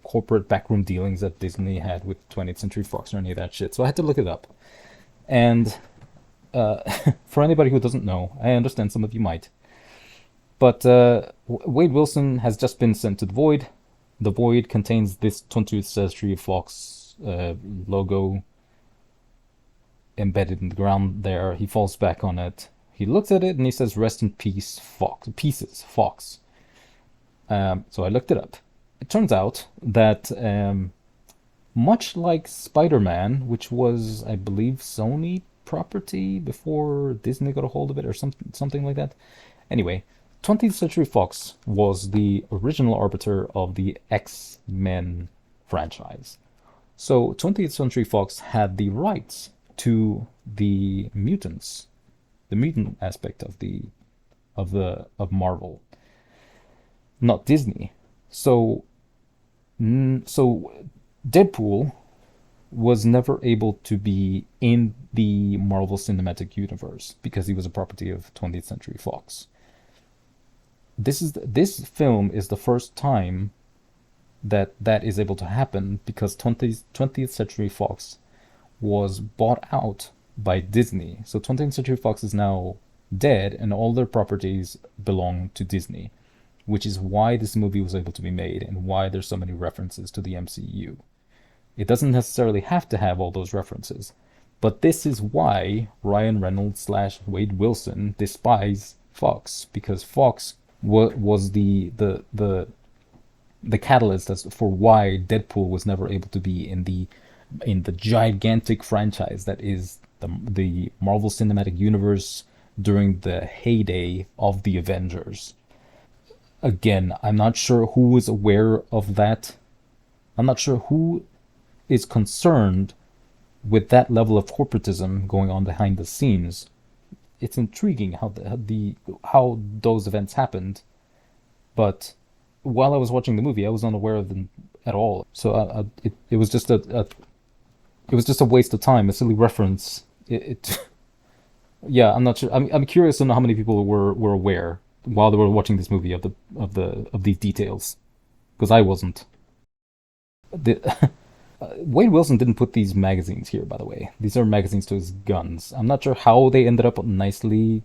corporate backroom dealings that Disney had with 20th Century Fox or any of that shit. So I had to look it up. And uh, for anybody who doesn't know, I understand some of you might, but Wade Wilson has just been sent to the Void. The Void contains this 20th Century Fox logo embedded in the ground there. He falls back on it. He looks at it and he says, "Rest in peace, Fox." Pieces, Fox. So I looked it up. It turns out that much like Spider-Man, which was, I believe, Sony property before Disney got a hold of it or something like that. Anyway, 20th Century Fox was the original arbiter of the X-Men franchise. So 20th Century Fox had the rights to the mutants, the mutant aspect of Marvel, not Disney. So so Deadpool was never able to be in the Marvel Cinematic Universe because he was a property of 20th Century Fox. This film is the first time that that is able to happen because 20th Century Fox was bought out by Disney. So 20th Century Fox is now dead and all their properties belong to Disney, which is why this movie was able to be made and why there's so many references to the MCU. It doesn't necessarily have to have all those references, but this is why Ryan Reynolds slash Wade Wilson despise Fox, because Fox was the catalyst as for why Deadpool was never able to be in the gigantic franchise that is the Marvel Cinematic Universe during the heyday of the Avengers. Again, I'm not sure who is aware of that. I'm not sure who is concerned with that level of corporatism going on behind the scenes. It's intriguing how those events happened, but while I was watching the movie, I was unaware of them at all. So it was just it was just a waste of time, a silly reference. Yeah, I'm not sure. I'm curious to know how many people were aware while they were watching this movie of these details, because I wasn't. The, Wade Wilson didn't put these magazines here, by the way. These are magazines to his guns. I'm not sure how they ended up nicely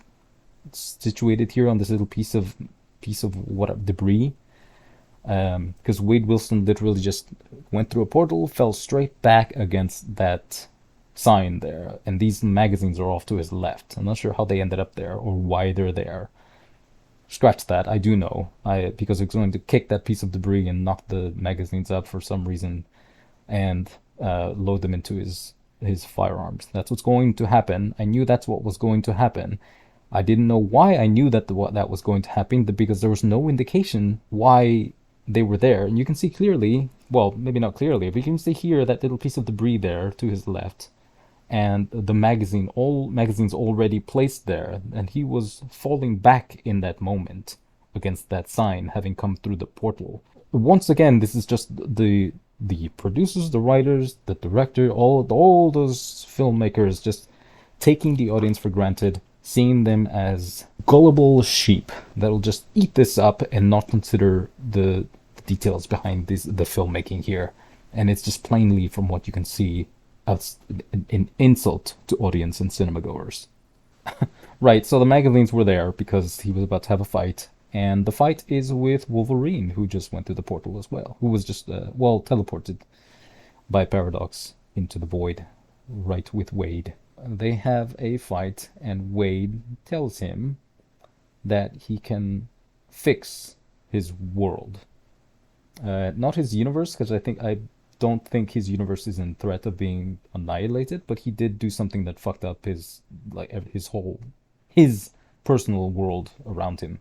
situated here on this little piece of what debris. Because Wade Wilson literally just went through a portal, fell straight back against that sign there, and these magazines are off to his left. I'm not sure how they ended up there or why they're there. Scratch that. I do know. Because it's going to kick that piece of debris and knock the magazines up for some reason, and load them into his firearms. That's what's going to happen. I knew that's what was going to happen. I didn't know why I knew that what that was going to happen because there was no indication why they were there. And you can see clearly, well, maybe not clearly, but you can see here that little piece of debris there to his left, and the magazine, all magazines already placed there, and he was falling back in that moment against that sign, having come through the portal. Once again, this is just the producers, the writers, the director, all those filmmakers just taking the audience for granted, seeing them as gullible sheep that'll just eat this up and not consider the details behind the filmmaking here. And it's just plainly, from what you can see, an insult to audience and cinema goers. Right, so the magazines were there because he was about to have a fight, and the fight is with Wolverine, who just went through the portal as well, who was just, teleported by Paradox into the void, right with Wade. They have a fight, and Wade tells him that he can fix his world. Not his universe, because I don't think his universe is in threat of being annihilated, but he did do something that fucked up his personal world around him.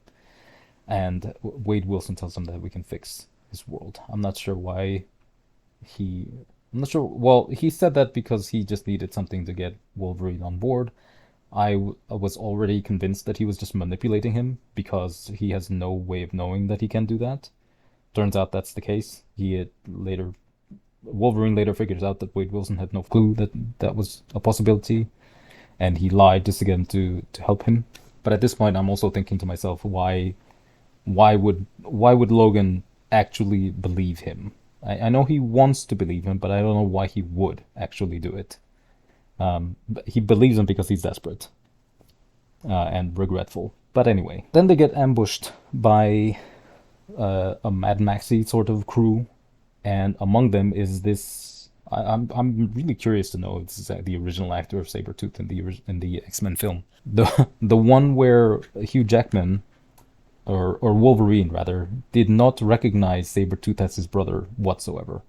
And Wade Wilson tells him that we can fix his world. I'm not sure why he. I'm not sure. Well, he said that because he just needed something to get Wolverine on board. I was already convinced that he was just manipulating him because he has no way of knowing that he can do that. Turns out that's the case. Wolverine later figures out that Wade Wilson had no clue that that was a possibility, and he lied just again to help him. But at this point, I'm also thinking to myself, why would Logan actually believe him? I know he wants to believe him, but I don't know why he would actually do it. But he believes him because he's desperate and regretful. But anyway, then they get ambushed by a Mad Maxy sort of crew, and among them is this. I'm really curious to know if this is the original actor of Sabretooth in the X-Men film. The one where Hugh Jackman or Wolverine rather did not recognize Sabretooth as his brother whatsoever.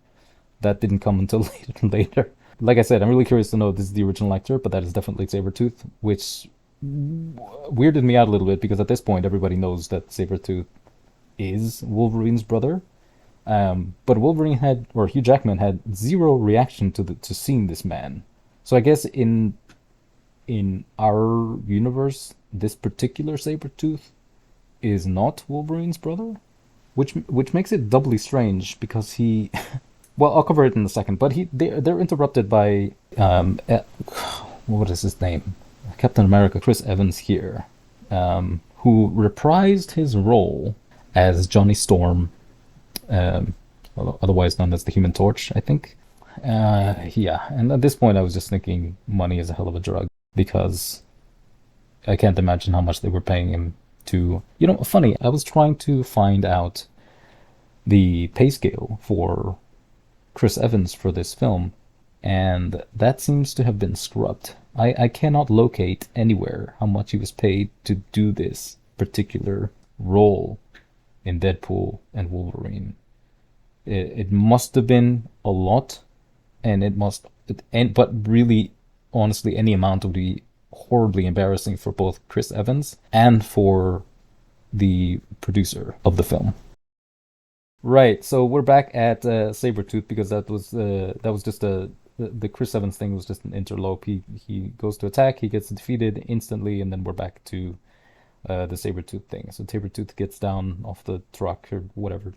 That didn't come until later. Like I said, I'm really curious to know if this is the original actor, but that is definitely Sabretooth, which weirded me out a little bit because at this point everybody knows that Sabretooth is Wolverine's brother. But Hugh Jackman had zero reaction to seeing this man. So I guess in our universe, this particular Sabretooth is not Wolverine's brother, which makes it doubly strange because he. Well, I'll cover it in a second, but they're interrupted by what is his name? Captain America, Chris Evans here, who reprised his role as Johnny Storm, otherwise known as the Human Torch, I think. Yeah, and at this point I was just thinking money is a hell of a drug because I can't imagine how much they were paying him to. Funny, I was trying to find out the pay scale for Chris Evans for this film, and that seems to have been scrubbed. I cannot locate anywhere how much he was paid to do this particular role in Deadpool and Wolverine. It must have been a lot, but really, honestly, any amount would be horribly embarrassing for both Chris Evans and for the producer of the film. Right, so we're back at Sabretooth because that was just the Chris Evans thing was just an interlope. He goes to attack, he gets defeated instantly, and then we're back to the Sabretooth thing. So Sabretooth gets down off the truck or whatever.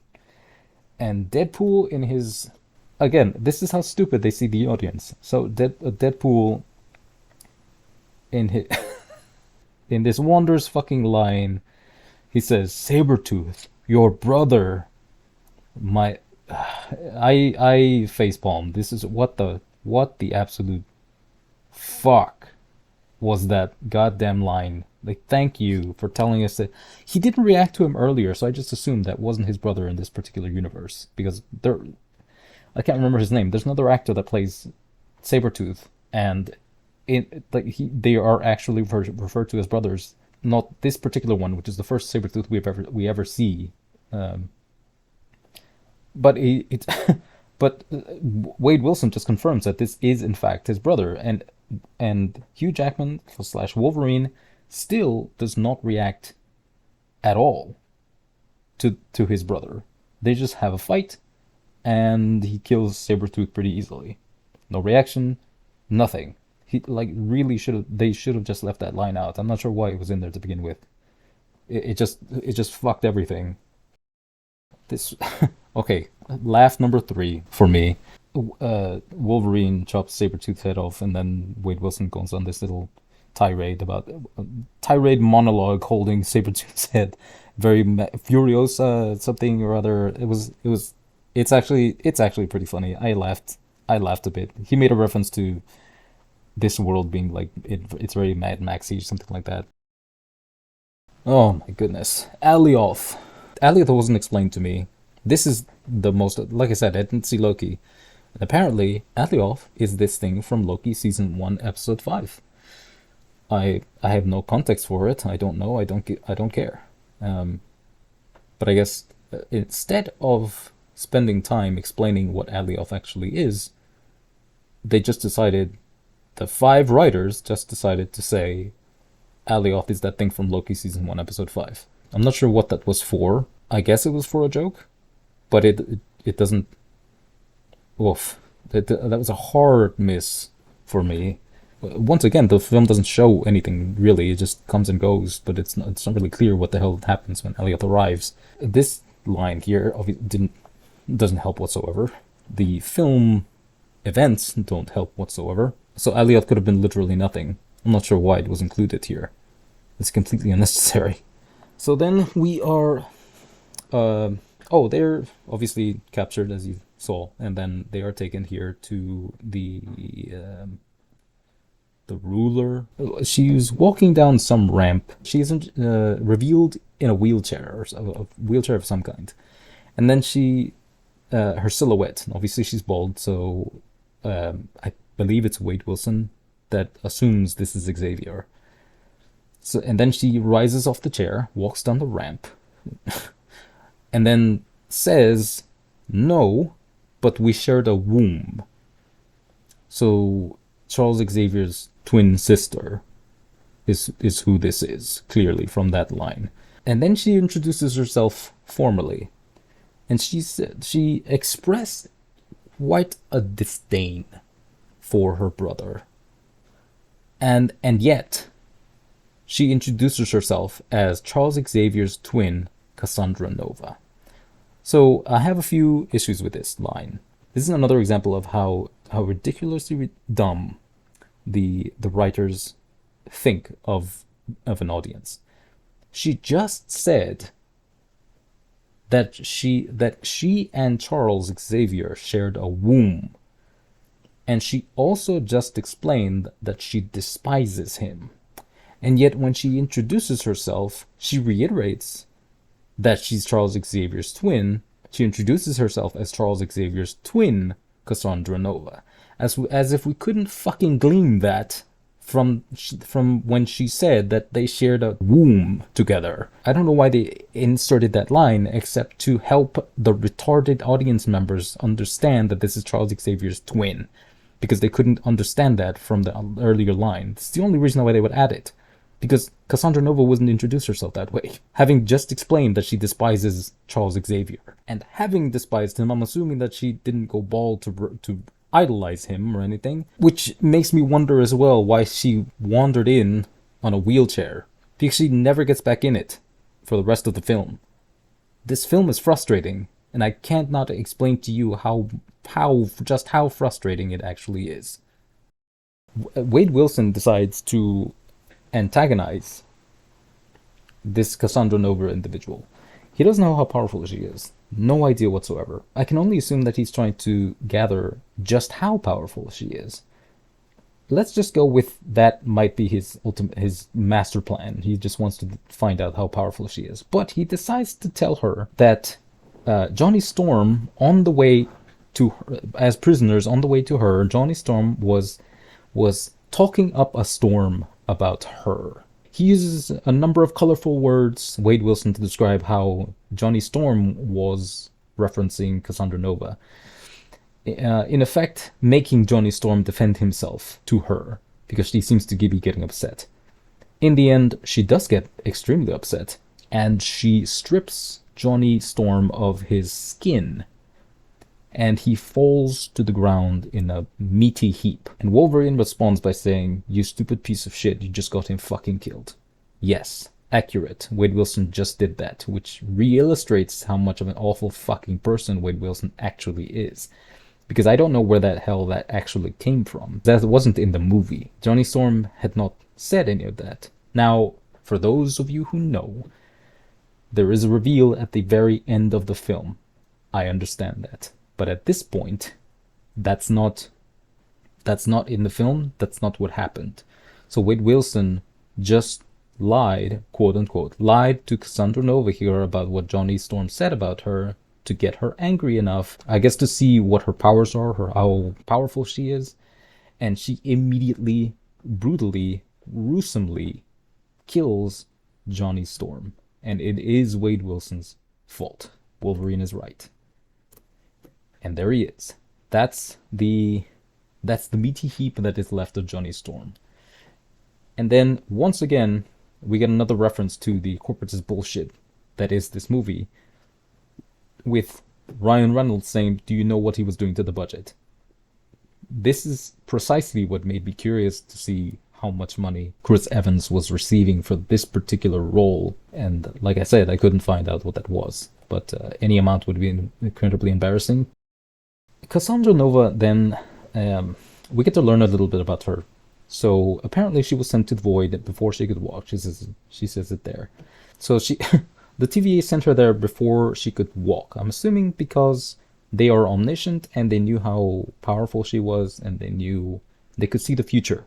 And Deadpool in his... Again, this is how stupid they see the audience. So Deadpool in his... in this wondrous fucking line, he says, "Sabretooth, your brother." I facepalm. This is what the absolute fuck was that goddamn line. Like, thank you for telling us that. He didn't react to him earlier, so I just assumed that wasn't his brother in this particular universe because I can't remember his name. There's another actor that plays Sabretooth, and they are actually referred to as brothers. Not this particular one, which is the first Sabretooth we ever see. But Wade Wilson just confirms that this is in fact his brother, and Hugh Jackman / Wolverine still does not react at all to his brother. They just have a fight, and he kills Sabretooth pretty easily. No reaction, nothing. They should have just left that line out. I'm not sure why it was in there to begin with. It just fucked everything. This okay. Laugh number 3 for me. Wolverine chops Sabretooth's head off, and then Wade Wilson goes on this little tirade monologue holding Sabretooth's head. Very furiosa something or other. It's actually pretty funny. I laughed a bit. He made a reference to this world being like it's very Mad Maxy or something like that. Oh my goodness. Alioth wasn't explained to me. This is the most, like I said, I didn't see Loki. And apparently, Alioth is this thing from Loki season 1, episode 5. I have no context for it. I don't know. I don't care. But I guess instead of spending time explaining what Alioth actually is, the 5 writers just decided to say Alioth is that thing from Loki season 1, episode 5. I'm not sure what that was for. I guess it was for a joke, but it doesn't. Oof, that was a hard miss for me. once again, the film doesn't show anything really. It just comes and goes, but it's not really clear what the hell happens when Elliot arrives. This line here doesn't help whatsoever. The film events don't help whatsoever. So Elliot could have been literally nothing. I'm not sure why it was included here. It's completely unnecessary. So then we are... they're obviously captured, as you saw, and then they are taken here to the ruler. She's walking down some ramp. She isn't revealed in a wheelchair, or a wheelchair of some kind. And then her silhouette, obviously she's bald, so I believe it's Wade Wilson that assumes this is Xavier. So, and then she rises off the chair, walks down the ramp, and then says, "No, but we shared a womb." So Charles Xavier's twin sister is who this is, clearly from that line. And then she introduces herself formally, and she expressed quite a disdain for her brother, and yet she introduces herself as Charles Xavier's twin, Cassandra Nova. So I have a few issues with this line. This is another example of how ridiculously dumb the writers think of an audience. She just said that she and Charles Xavier shared a womb, and she also just explained that she despises him. And yet when she introduces herself, she reiterates that she's Charles Xavier's twin. She introduces herself as Charles Xavier's twin, Cassandra Nova, as if we couldn't fucking glean that from when she said that they shared a womb together. I don't know why they inserted that line except to help the retarded audience members understand that this is Charles Xavier's twin, because they couldn't understand that from the earlier line. It's the only reason why they would add it, because Cassandra Nova wouldn't introduce herself that way, having just explained that she despises Charles Xavier. And having despised him, I'm assuming that she didn't go bald to idolize him or anything, which makes me wonder as well why she wandered in on a wheelchair, because she never gets back in it for the rest of the film. This film is frustrating, and I can't not explain to you how frustrating it actually is. Wade Wilson decides to antagonize this Cassandra Nova individual. He doesn't know how powerful she is. No idea whatsoever. I can only assume that he's trying to gather just how powerful she is. Let's just go with that might be his master plan. He just wants to find out how powerful she is. But he decides to tell her that Johnny Storm, on the way to her, as prisoners on the way to her, Johnny Storm was talking up a storm about her. He uses a number of colorful words, Wade Wilson, to describe how Johnny Storm was referencing Cassandra Nova. In effect, making Johnny Storm defend himself to her, because she seems to be getting upset. In the end, she does get extremely upset, and she strips Johnny Storm of his skin, and he falls to the ground in a meaty heap. And Wolverine responds by saying, "You stupid piece of shit, you just got him fucking killed." Yes, accurate. Wade Wilson just did that, which re-illustrates how much of an awful fucking person Wade Wilson actually is. Because I don't know where the hell that actually came from. That wasn't in the movie. Johnny Storm had not said any of that. Now, for those of you who know, there is a reveal at the very end of the film. I understand that. But at this point, that's not in the film. That's not what happened. So Wade Wilson just lied, quote unquote, lied to Cassandra Nova here about what Johnny Storm said about her to get her angry enough, I guess, to see what her powers are, how powerful she is. And she immediately, brutally, gruesomely kills Johnny Storm. And it is Wade Wilson's fault. Wolverine is right. And there he is. That's the meaty heap that is left of Johnny Storm. And then, once again, we get another reference to the corporatist bullshit that is this movie, with Ryan Reynolds saying, "Do you know what he was doing to the budget?" this is precisely what made me curious to see how much money Chris Evans was receiving for this particular role. And like I said, I couldn't find out what that was, but any amount would be incredibly embarrassing. Cassandra Nova, then, we get to learn a little bit about her. So apparently she was sent to the void before she could walk. She says it there. So the TVA sent her there before she could walk. I'm assuming because they are omniscient and they knew how powerful she was, and they could see the future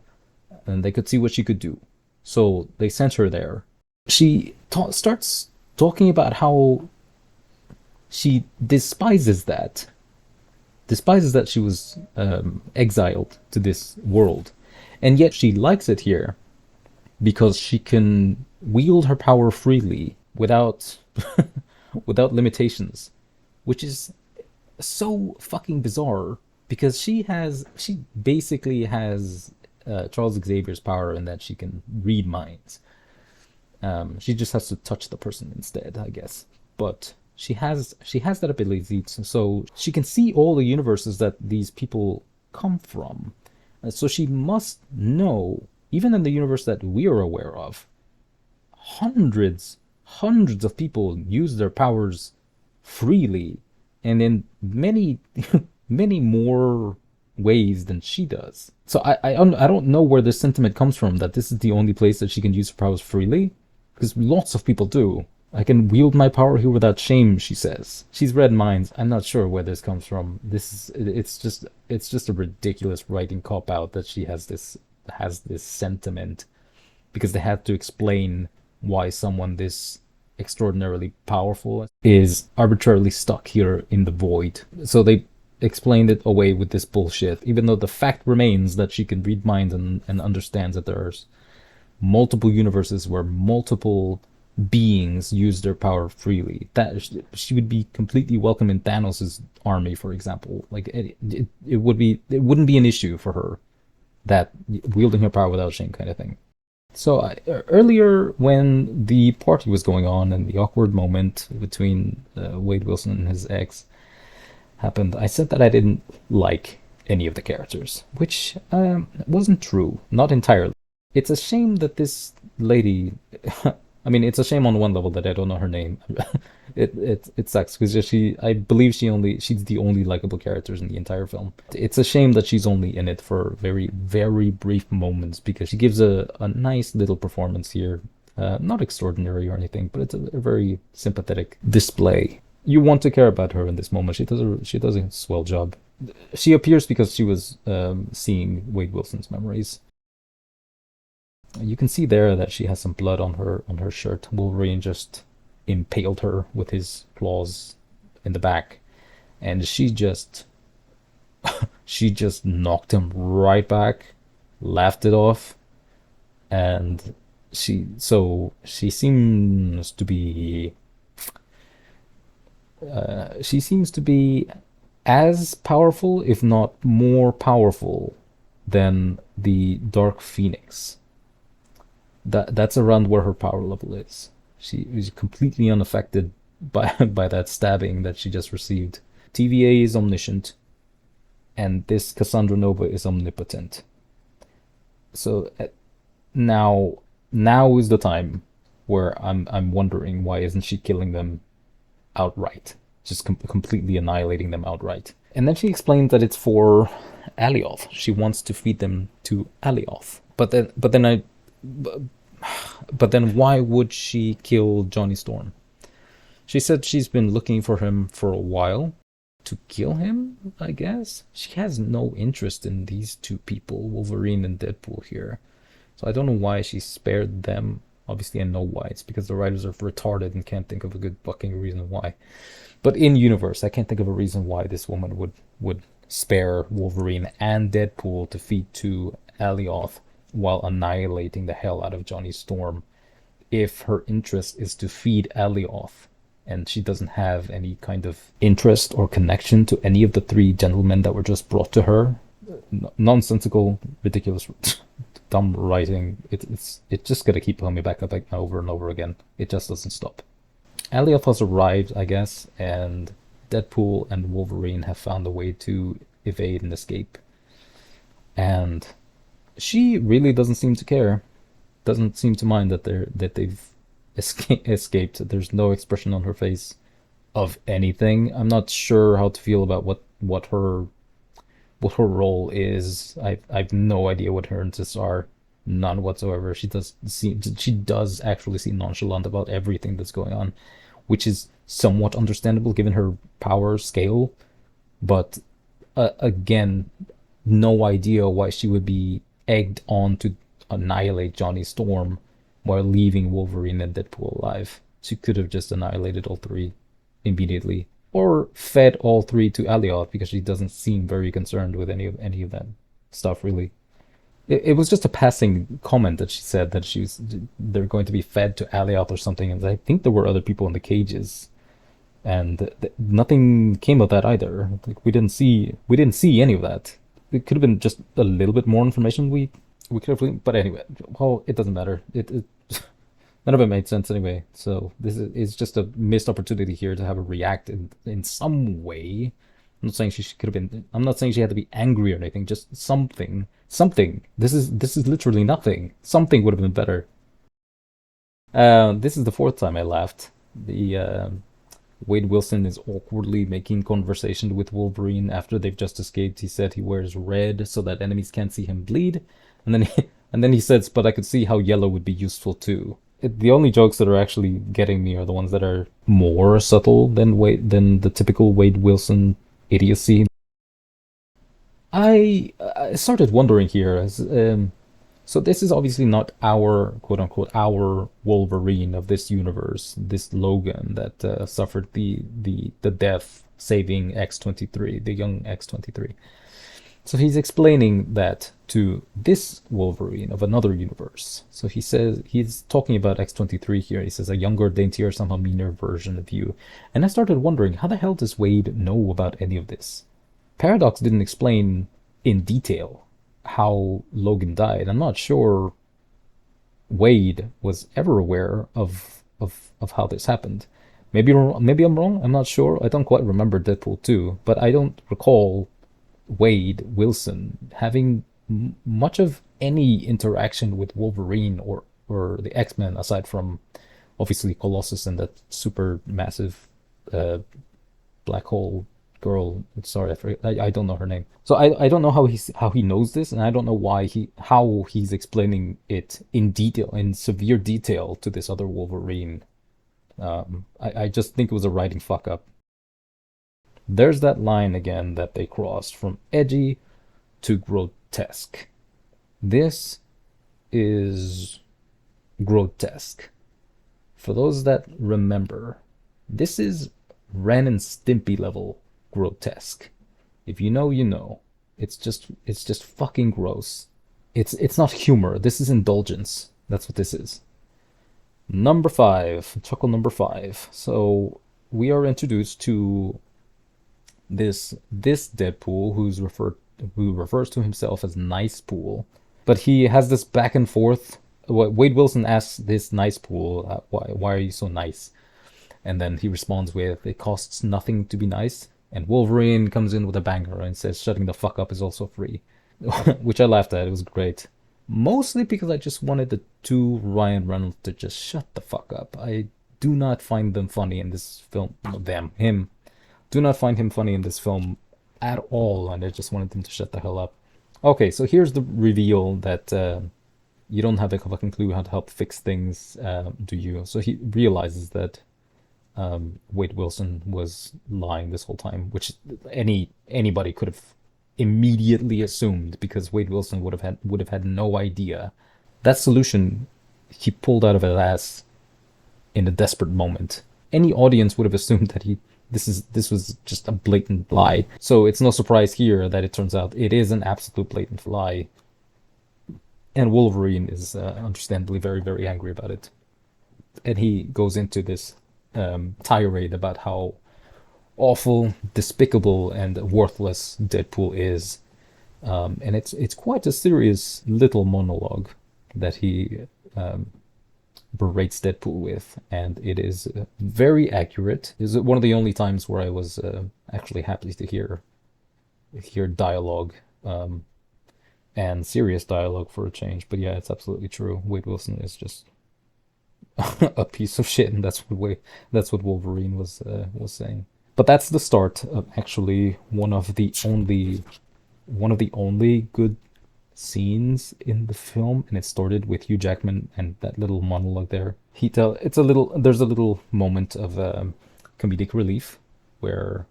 and they could see what she could do. So they sent her there. She starts talking about how she despises that she was exiled to this world, and yet she likes it here because she can wield her power freely without without limitations, which is so fucking bizarre because she basically has Charles Xavier's power in that she can read minds. She just has to touch the person instead, I guess. But she has that ability, so she can see all the universes that these people come from. So she must know, even in the universe that we are aware of, hundreds of people use their powers freely, and in many many more ways than she does. So I don't know where this sentiment comes from that this is the only place that she can use her powers freely, because lots of people do. I can wield my power here without shame, she says. She's read minds. I'm not sure where this comes from. It's just a ridiculous writing cop out that she has this sentiment, because they had to explain why someone this extraordinarily powerful is arbitrarily stuck here in the void. So they explained it away with this bullshit, even though the fact remains that she can read minds and understands that there's multiple universes where multiple beings use their power freely. That she would be completely welcome in Thanos' army, for example. Like it wouldn't be an issue for her, that wielding her power without shame kind of thing. So earlier, when the party was going on and the awkward moment between Wade Wilson and his ex happened, I said that I didn't like any of the characters, which wasn't true, not entirely. It's a shame that this lady. I mean, it's a shame on one level that I don't know her name. It sucks because I believe she's the only likable characters in the entire film. It's a shame that she's only in it for very very brief moments, because she gives a nice little performance here. Not extraordinary or anything, but it's a very sympathetic display. You want to care about her in this moment. She does a swell job. She appears because she was seeing Wade Wilson's memories. You can see there that she has some blood on her shirt. Wolverine just impaled her with his claws in the back, and she just knocked him right back, laughed it off, and she seems to be as powerful, if not more powerful, than the Dark Phoenix. That's around where her power level is. She is completely unaffected by by that stabbing that she just received. TVA is omniscient, and this Cassandra Nova is omnipotent. So now is the time where I'm wondering, why isn't she killing them outright, just completely annihilating them outright? And then she explains that it's for Alioth. She wants to feed them to Alioth. But then why would she kill Johnny Storm? She said she's been looking for him for a while. To kill him, I guess? She has no interest in these two people, Wolverine and Deadpool here. So I don't know why she spared them. Obviously I know why. It's because the writers are retarded and can't think of a good fucking reason why. But in universe, I can't think of a reason why this woman would spare Wolverine and Deadpool to feed to Alioth while annihilating the hell out of Johnny Storm, if her interest is to feed Alioth, and she doesn't have any kind of interest or connection to any of the three gentlemen that were just brought to her. Nonsensical, ridiculous, dumb writing. It's just gonna keep coming back up over and over again. It just doesn't stop. Alioth has arrived, I guess, and Deadpool and Wolverine have found a way to evade and escape. and she really doesn't seem to care. Doesn't seem to mind that they've escaped. There's no expression on her face of anything. I'm not sure how to feel about what her role is. I've no idea what her interests are. None whatsoever. She does actually seem nonchalant about everything that's going on, which is somewhat understandable given her power scale. But again, no idea why she would be egged on to annihilate Johnny Storm while leaving Wolverine and Deadpool alive. She could have just annihilated all three immediately, or fed all three to Alioth because she doesn't seem very concerned with any of that stuff really. It was just a passing comment that she said that they're going to be fed to Alioth or something, and I think there were other people in the cages, and nothing came of that either. Like we didn't see any of that. It could have been just a little bit more information we could have, but anyway, well, it doesn't matter. It none of it made sense anyway. So this is just a missed opportunity here to have her react in some way. I'm not saying she could have been. I'm not saying she had to be angry or anything. Just something, something. This is literally nothing. Something would have been better. This is the fourth time I laughed. The Wade Wilson is awkwardly making conversation with Wolverine after they've just escaped. He said he wears red so that enemies can't see him bleed, and then and then he says, "But I could see how yellow would be useful too." The only jokes that are actually getting me are the ones that are more subtle than the typical Wade Wilson idiocy. I started wondering here as so this is obviously not our quote unquote our Wolverine of this universe, this Logan that suffered the death saving X-23, the young X-23. So he's explaining that to this Wolverine of another universe. So he says he's talking about X-23 here. He says a younger, daintier, somehow meaner version of you. And I started wondering, how the hell does Wade know about any of this? Paradox didn't explain in detail how Logan died. I'm not sure Wade was ever aware of how this happened. Maybe I'm wrong. I'm not sure. I don't quite remember Deadpool 2, but I don't recall Wade Wilson having much of any interaction with Wolverine or the X-Men aside from obviously Colossus and that super massive uh, black hole girl. Sorry, I don't know her name. So I don't know how he knows this, and I don't know why how he's explaining it in detail, in severe detail, to this other Wolverine. I just think it was a writing fuck up. There's that line again that they crossed from edgy to grotesque. This is grotesque. For those that remember, this is Ren and Stimpy level grotesque. If you know, you know. It's just fucking gross. It's not humor. This is indulgence. That's what this is. Number five, chuckle number five. So we are introduced to this Deadpool who refers to himself as Nice Pool, but he has this back and forth. Wade Wilson asks this Nice Pool, why are you so nice? And then he responds with, "It costs nothing to be nice." And Wolverine comes in with a banger and says, "Shutting the fuck up is also free," which I laughed at. It was great. Mostly because I just wanted the two Ryan Reynolds to just shut the fuck up. I do not find them funny in this film. Him. Do not find him funny in this film at all, and I just wanted him to shut the hell up. Okay, so here's the reveal that you don't have a fucking clue how to help fix things, do you? So he realizes that Wade Wilson was lying this whole time, which anybody could have immediately assumed because Wade Wilson would have had no idea. That solution he pulled out of his ass in a desperate moment. Any audience would have assumed that this was just a blatant lie. So it's no surprise here that it turns out it is an absolute blatant lie. And Wolverine is understandably very, very angry about it. And he goes into this tirade about how awful, despicable, and worthless Deadpool is. And it's quite a serious little monologue that he berates Deadpool with, and it is very accurate. Is one of the only times where I was actually happy to hear dialogue. and serious dialogue for a change. But yeah, it's absolutely true. Wade Wilson is just a piece of shit, and that's what Wolverine was saying. But that's the start of actually one of the only good scenes in the film, and it started with Hugh Jackman and that little monologue there. There's a little moment of comedic relief where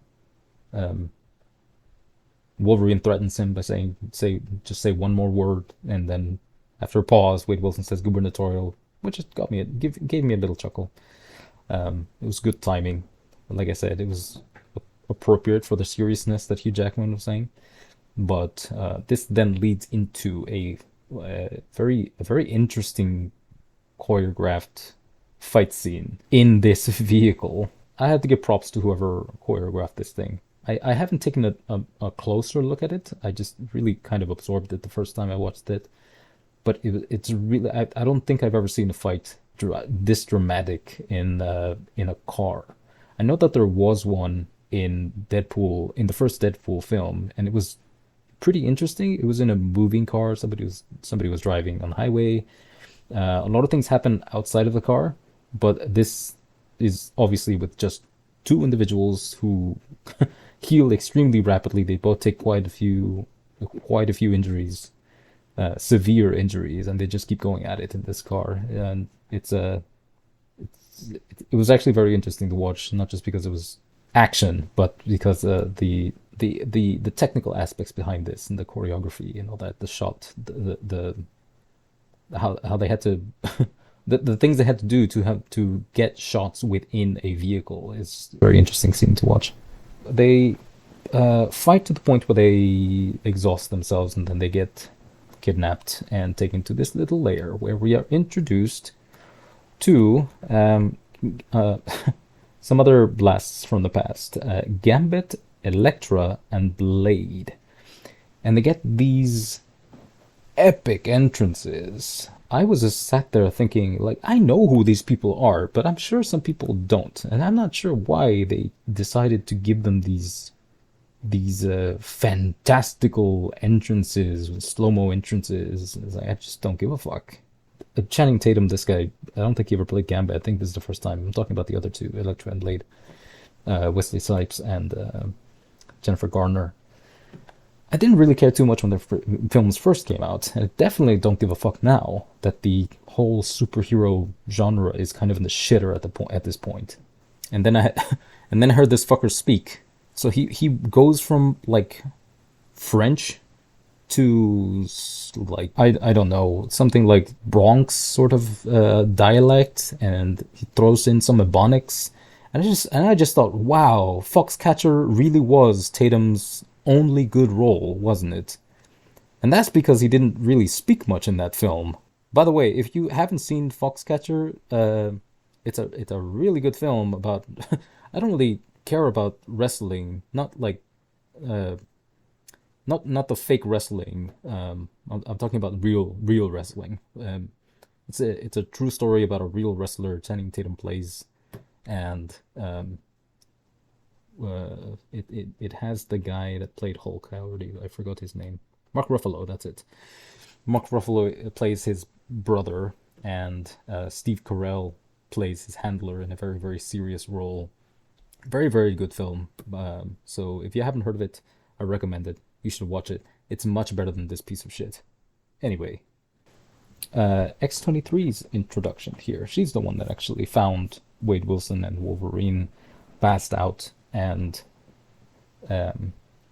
um, Wolverine threatens him by saying, just say one more word, and then after a pause, Wade Wilson says gubernatorial, which just gave me a little chuckle. It was good timing. Like I said, it was appropriate for the seriousness that Hugh Jackman was saying. But this then leads into a very interesting choreographed fight scene in this vehicle. I have to give props to whoever choreographed this thing. I haven't taken a closer look at it. I just really kind of absorbed it the first time I watched it. But it's really, I don't think I've ever seen a fight this dramatic in a car. I know that there was one in the first Deadpool film, and it was pretty interesting. It was in a moving car. Somebody was driving on the highway. A lot of things happen outside of the car, but this is obviously with just two individuals who heal extremely rapidly. They both take quite a few injuries, severe injuries, and they just keep going at it in this car. And it was actually very interesting to watch, not just because it was action, but because the technical aspects behind this and the choreography and all that, the shot, the how they had to the things they had to do to get shots within a vehicle is a very interesting scene to watch. They fight to the point where they exhaust themselves, and then they get kidnapped and taken to this little lair where we are introduced to uh, some other blasts from the past, Gambit, Elektra, and Blade. And they get these epic entrances. I was just sat there thinking, like, I know who these people are, but I'm sure some people don't. And I'm not sure why they decided to give them these fantastical entrances, slow-mo entrances. It's like, I just don't give a fuck. Channing Tatum, this guy, I don't think he ever played Gambit. I think this is the first time. I'm talking about the other two, Elektra and Blade. Wesley Snipes and Jennifer Garner. I didn't really care too much when the films first came out, and I definitely don't give a fuck now that the whole superhero genre is kind of in the shitter at this point. And then and then I heard this fucker speak. So he goes from like French to like I don't know, something like Bronx sort of dialect, and he throws in some Ebonics, and I just thought, wow, Foxcatcher really was Tatum's only good role, wasn't it? And that's because he didn't really speak much in that film. By the way, if you haven't seen Foxcatcher, it's a really good film about. I don't really care about wrestling, not like not the fake wrestling. I'm talking about real wrestling. It's a true story about a real wrestler Channing Tatum plays, and it has the guy that played Hulk. I forgot his name. Mark Ruffalo. That's it. Mark Ruffalo plays his brother, and Steve Carell plays his handler in a very, very serious role. Very, very good film. So if you haven't heard of it, I recommend it. You should watch it. It's much better than this piece of shit. Anyway, X-23's introduction here. She's the one that actually found Wade Wilson and Wolverine passed out and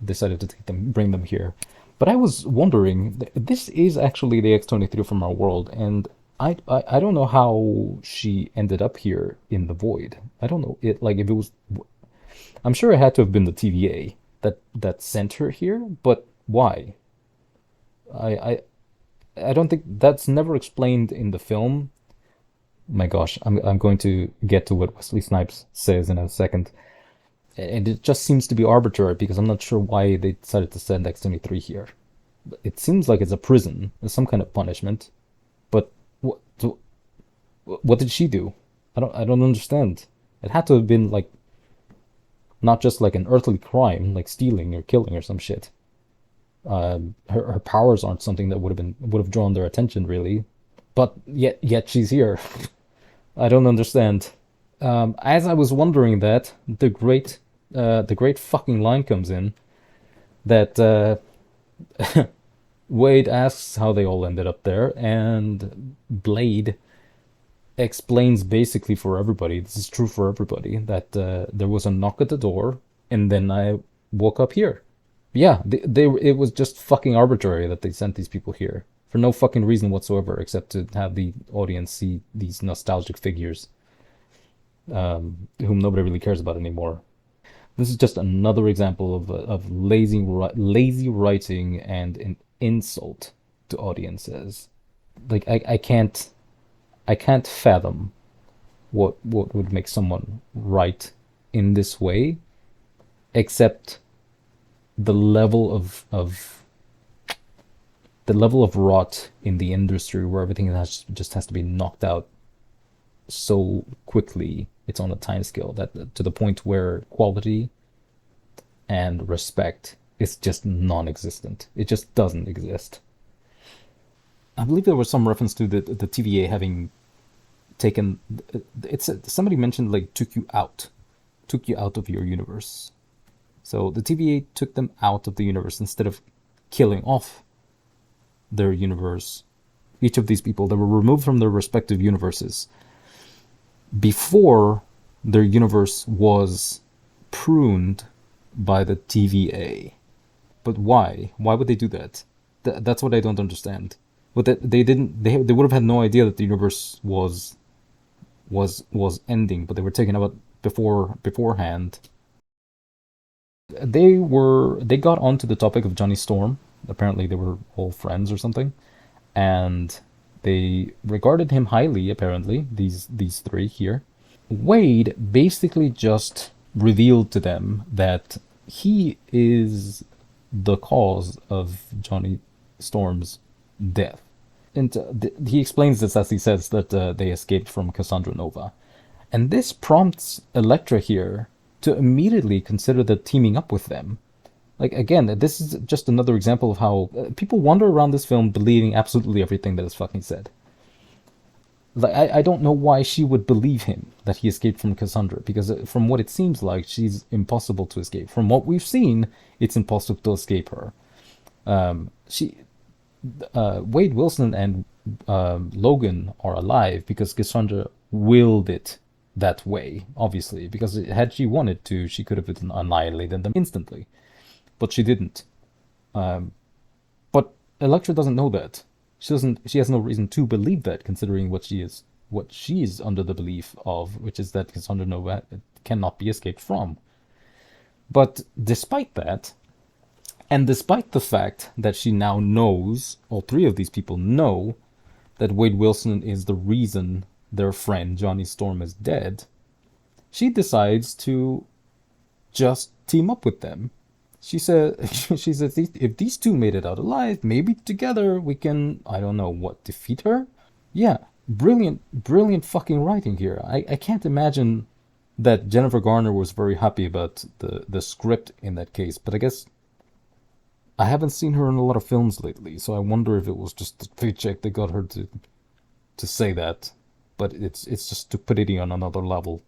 decided to bring them here. But I was wondering, this is actually the X-23 from our world, and I don't know how she ended up here in the void. I don't know it, like, if it was. I'm sure it had to have been the TVA that sent her here, but why? I don't think that's never explained in the film. My gosh, I'm going to get to what Wesley Snipes says in a second. And it just seems to be arbitrary because I'm not sure why they decided to send X-23 here. It seems like it's a prison, some kind of punishment. But what did she do? I don't understand. It had to have been like not just like an earthly crime, like stealing or killing or some shit. Her powers aren't something that would have drawn their attention really, but yet she's here. I don't understand. As I was wondering that, the great fucking line comes in that Wade asks how they all ended up there, and Blade explains basically for everybody. This is true for everybody that there was a knock at the door, and then I woke up here. Yeah, they it was just fucking arbitrary that they sent these people here for no fucking reason whatsoever, except to have the audience see these nostalgic figures, whom nobody really cares about anymore. This is just another example of lazy writing and an insult to audiences. Like I can't fathom what would make someone write in this way, except the level of rot in the industry where everything just has to be knocked out so quickly. It's on a time scale that to the point where quality and respect is just non-existent. It just doesn't exist. I believe there was some reference to the TVA having taken it's somebody mentioned like took you out of your universe. So the TVA took them out of the universe instead of killing off their universe. Each of these people, they were removed from their respective universes before their universe was pruned by the TVA. But why? Why would they do that? That's what I don't understand. But that they didn't. They would have had no idea that the universe was ending, but they were taken out beforehand. They got onto the topic of Johnny Storm. Apparently, they were all friends or something, and they regarded him highly. Apparently, these three here. Wade basically just revealed to them that he is the cause of Johnny Storm's death. And he explains this as he says that they escaped from Cassandra Nova. And this prompts Elektra here to immediately consider that teaming up with them. Like, again, this is just another example of how people wander around this film believing absolutely everything that is fucking said. Like, I don't know why she would believe him that he escaped from Cassandra, because from what it seems like, she's impossible to escape. From what we've seen, it's impossible to escape her. Wade Wilson and Logan are alive because Cassandra willed it that way, obviously, because had she wanted to, she could have annihilated them instantly, but she didn't. But Elektra doesn't know that. She doesn't. She has no reason to believe that, considering what she is under the belief of, which is that Cassandra Nova cannot be escaped from. But despite that, and despite the fact that she now knows, all three of these people know, that Wade Wilson is the reason their friend Johnny Storm is dead, she decides to just team up with them. She said, she says, if these two made it out alive, maybe together we can, I don't know what, defeat her? Yeah, brilliant fucking writing here. I can't imagine that Jennifer Garner was very happy about the script in that case, but I guess I haven't seen her in a lot of films lately, so I wonder if it was just the paycheck that got her to say that. But it's just stupidity on another level.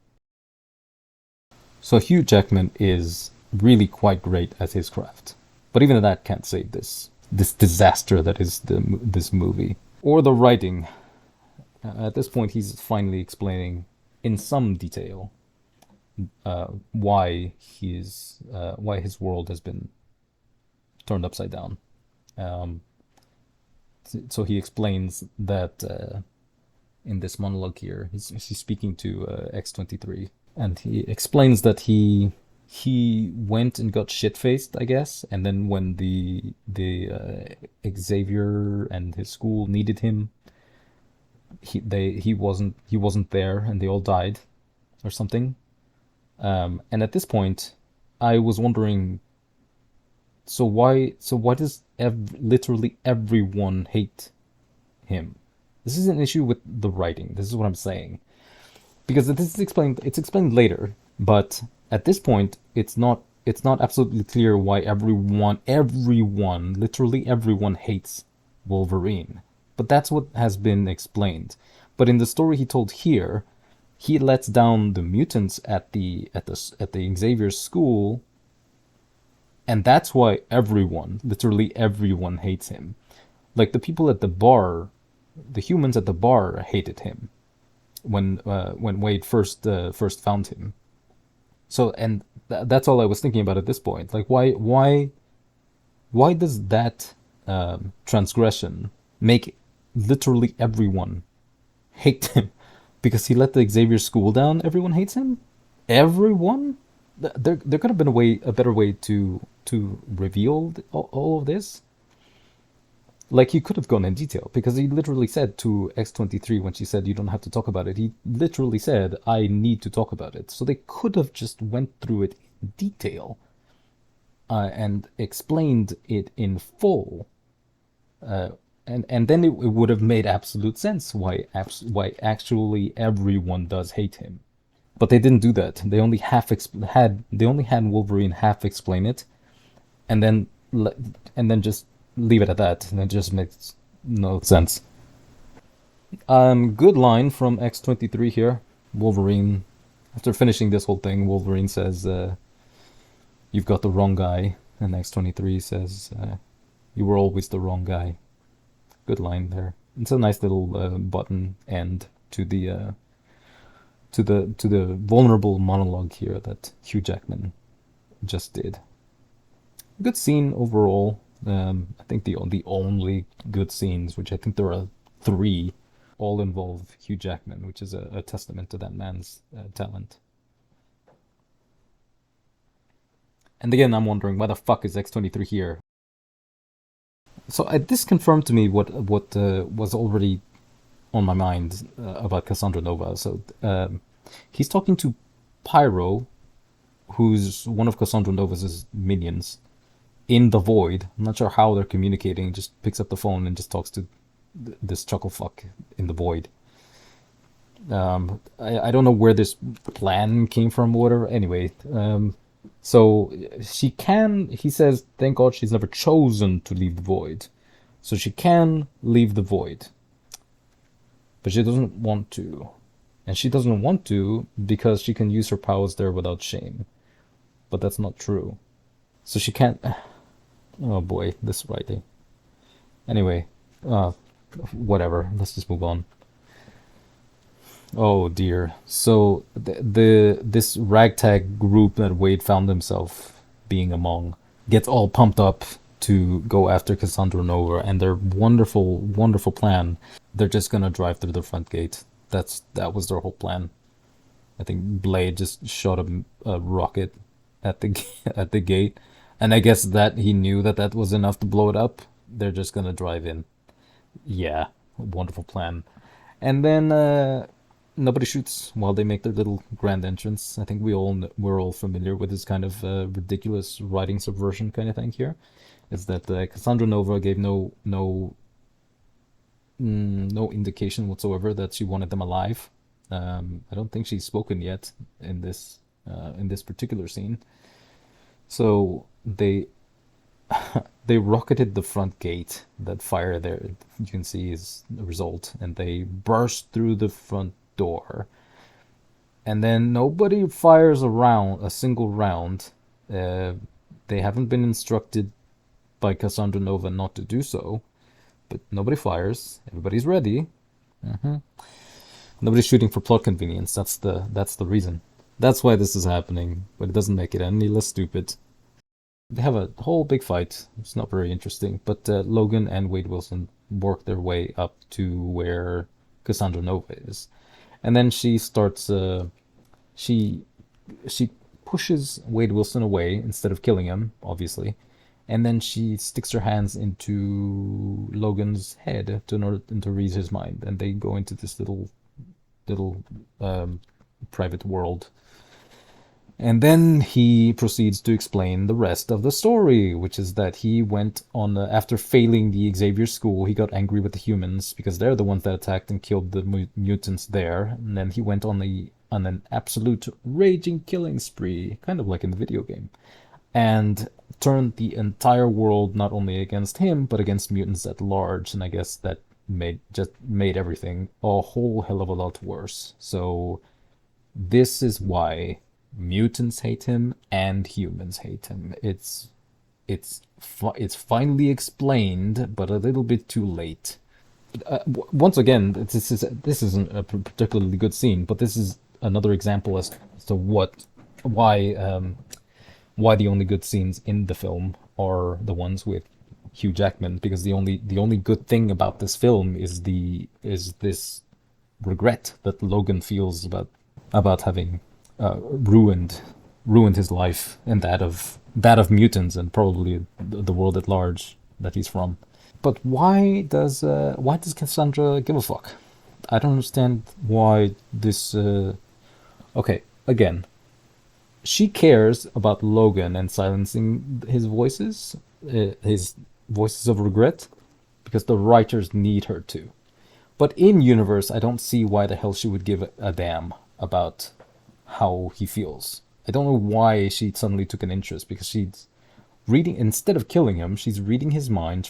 So Hugh Jackman is really quite great at his craft, but even that can't save this disaster that is this movie or the writing. At this point, he's finally explaining in some detail why his world has been turned upside down. So he explains that in this monologue here, he's speaking to X-23, and he explains that he went and got shit-faced, I guess, and then when the Xavier and his school needed him, he wasn't there, and they all died, or something. And at this point, I was wondering, so why does literally everyone hate him? This is an issue with the writing. This is what I'm saying, because this is explained. It's explained later, but at this point, it's not it's not absolutely clear why literally everyone hates Wolverine. But that's what has been explained. But in the story he told here, he lets down the mutants at the Xavier school, and that's why literally everyone hates him. Like the people at the bar, the humans at the bar hated him when Wade first found him. So, and that's all I was thinking about at this point. Like, why does that transgression make literally everyone hate him? Because he let the Xavier school down, everyone hates him. Everyone. There could have been a better way to reveal all of this. Like, he could have gone in detail, because he literally said to X-23 when she said you don't have to talk about it, he literally said, I need to talk about it. So they could have just went through it in detail and explained it in full. And then it would have made absolute sense why actually everyone does hate him. But they didn't do that. They only had Wolverine half explain it, and then just leave it at that, and it just makes no sense. Good line from X-23 here. Wolverine, after finishing this whole thing, Wolverine says, "You've got the wrong guy," and X-23 says, "You were always the wrong guy." Good line there. It's a nice little button end to the vulnerable monologue here that Hugh Jackman just did. Good scene overall. I think the only good scenes, which I think there are 3, all involve Hugh Jackman, which is a testament to that man's talent. And again, I'm wondering, why the fuck is X-23 here? So this confirmed to me what was already on my mind about Cassandra Nova. So he's talking to Pyro, who's one of Cassandra Nova's minions, in the void. I'm not sure how they're communicating. Just picks up the phone and just talks to this chuckle fuck in the void. I don't know where this plan came from or whatever. Anyway, so he says, thank God she's never chosen to leave the void. So she can leave the void. But she doesn't want to. And she doesn't want to because she can use her powers there without shame. But that's not true. So she can't... Oh boy, this writing. Anyway, whatever. Let's just move on. Oh dear. So this ragtag group that Wade found himself being among gets all pumped up to go after Cassandra Nova, and their wonderful, wonderful plan. They're just gonna drive through the front gate. That was their whole plan. I think Blade just shot a rocket at the gate, and I guess that he knew that was enough to blow it up. They're just gonna drive in. Yeah, wonderful plan. And then nobody shoots while they make their little grand entrance. I think we're all familiar with this kind of ridiculous writing subversion kind of thing here. Is that Cassandra Nova gave no indication whatsoever that she wanted them alive. I don't think she's spoken yet in this particular scene. So they rocketed the front gate. That fire there, you can see, is the result, and they burst through the front door. And then nobody fires a single round. They haven't been instructed by Cassandra Nova not to do so, but nobody fires. Everybody's ready. Nobody's shooting for plot convenience. That's the reason. That's why this is happening, but it doesn't make it any less stupid. They have a whole big fight. It's not very interesting, but Logan and Wade Wilson work their way up to where Cassandra Nova is, and then she starts. She pushes Wade Wilson away instead of killing him, obviously, and then she sticks her hands into Logan's head to read his mind, and they go into this little private world. And then he proceeds to explain the rest of the story, which is that he went on, after failing the Xavier school, he got angry with the humans because they're the ones that attacked and killed the mutants there. And then he went on an absolute raging killing spree, kind of like in the video game. and turned the entire world not only against him but against mutants at large. And I guess that made everything a whole hell of a lot worse. So this is why mutants hate him and humans hate him. It's finally explained, but a little bit too late. Once again, this isn't a particularly good scene, but this is another example as to why why the only good scenes in the film are the ones with Hugh Jackman, because the only good thing about this film is this regret that Logan feels about having ruined his life and that of mutants and probably the world at large that he's from. But why does Cassandra give a fuck? I don't understand why this. Okay, again, she cares about Logan and silencing his voices of regret, because the writers need her to. But in universe, I don't see why the hell she would give a damn about how he feels. I don't know why she suddenly took an interest, because she's reading, instead of killing him, she's reading his mind,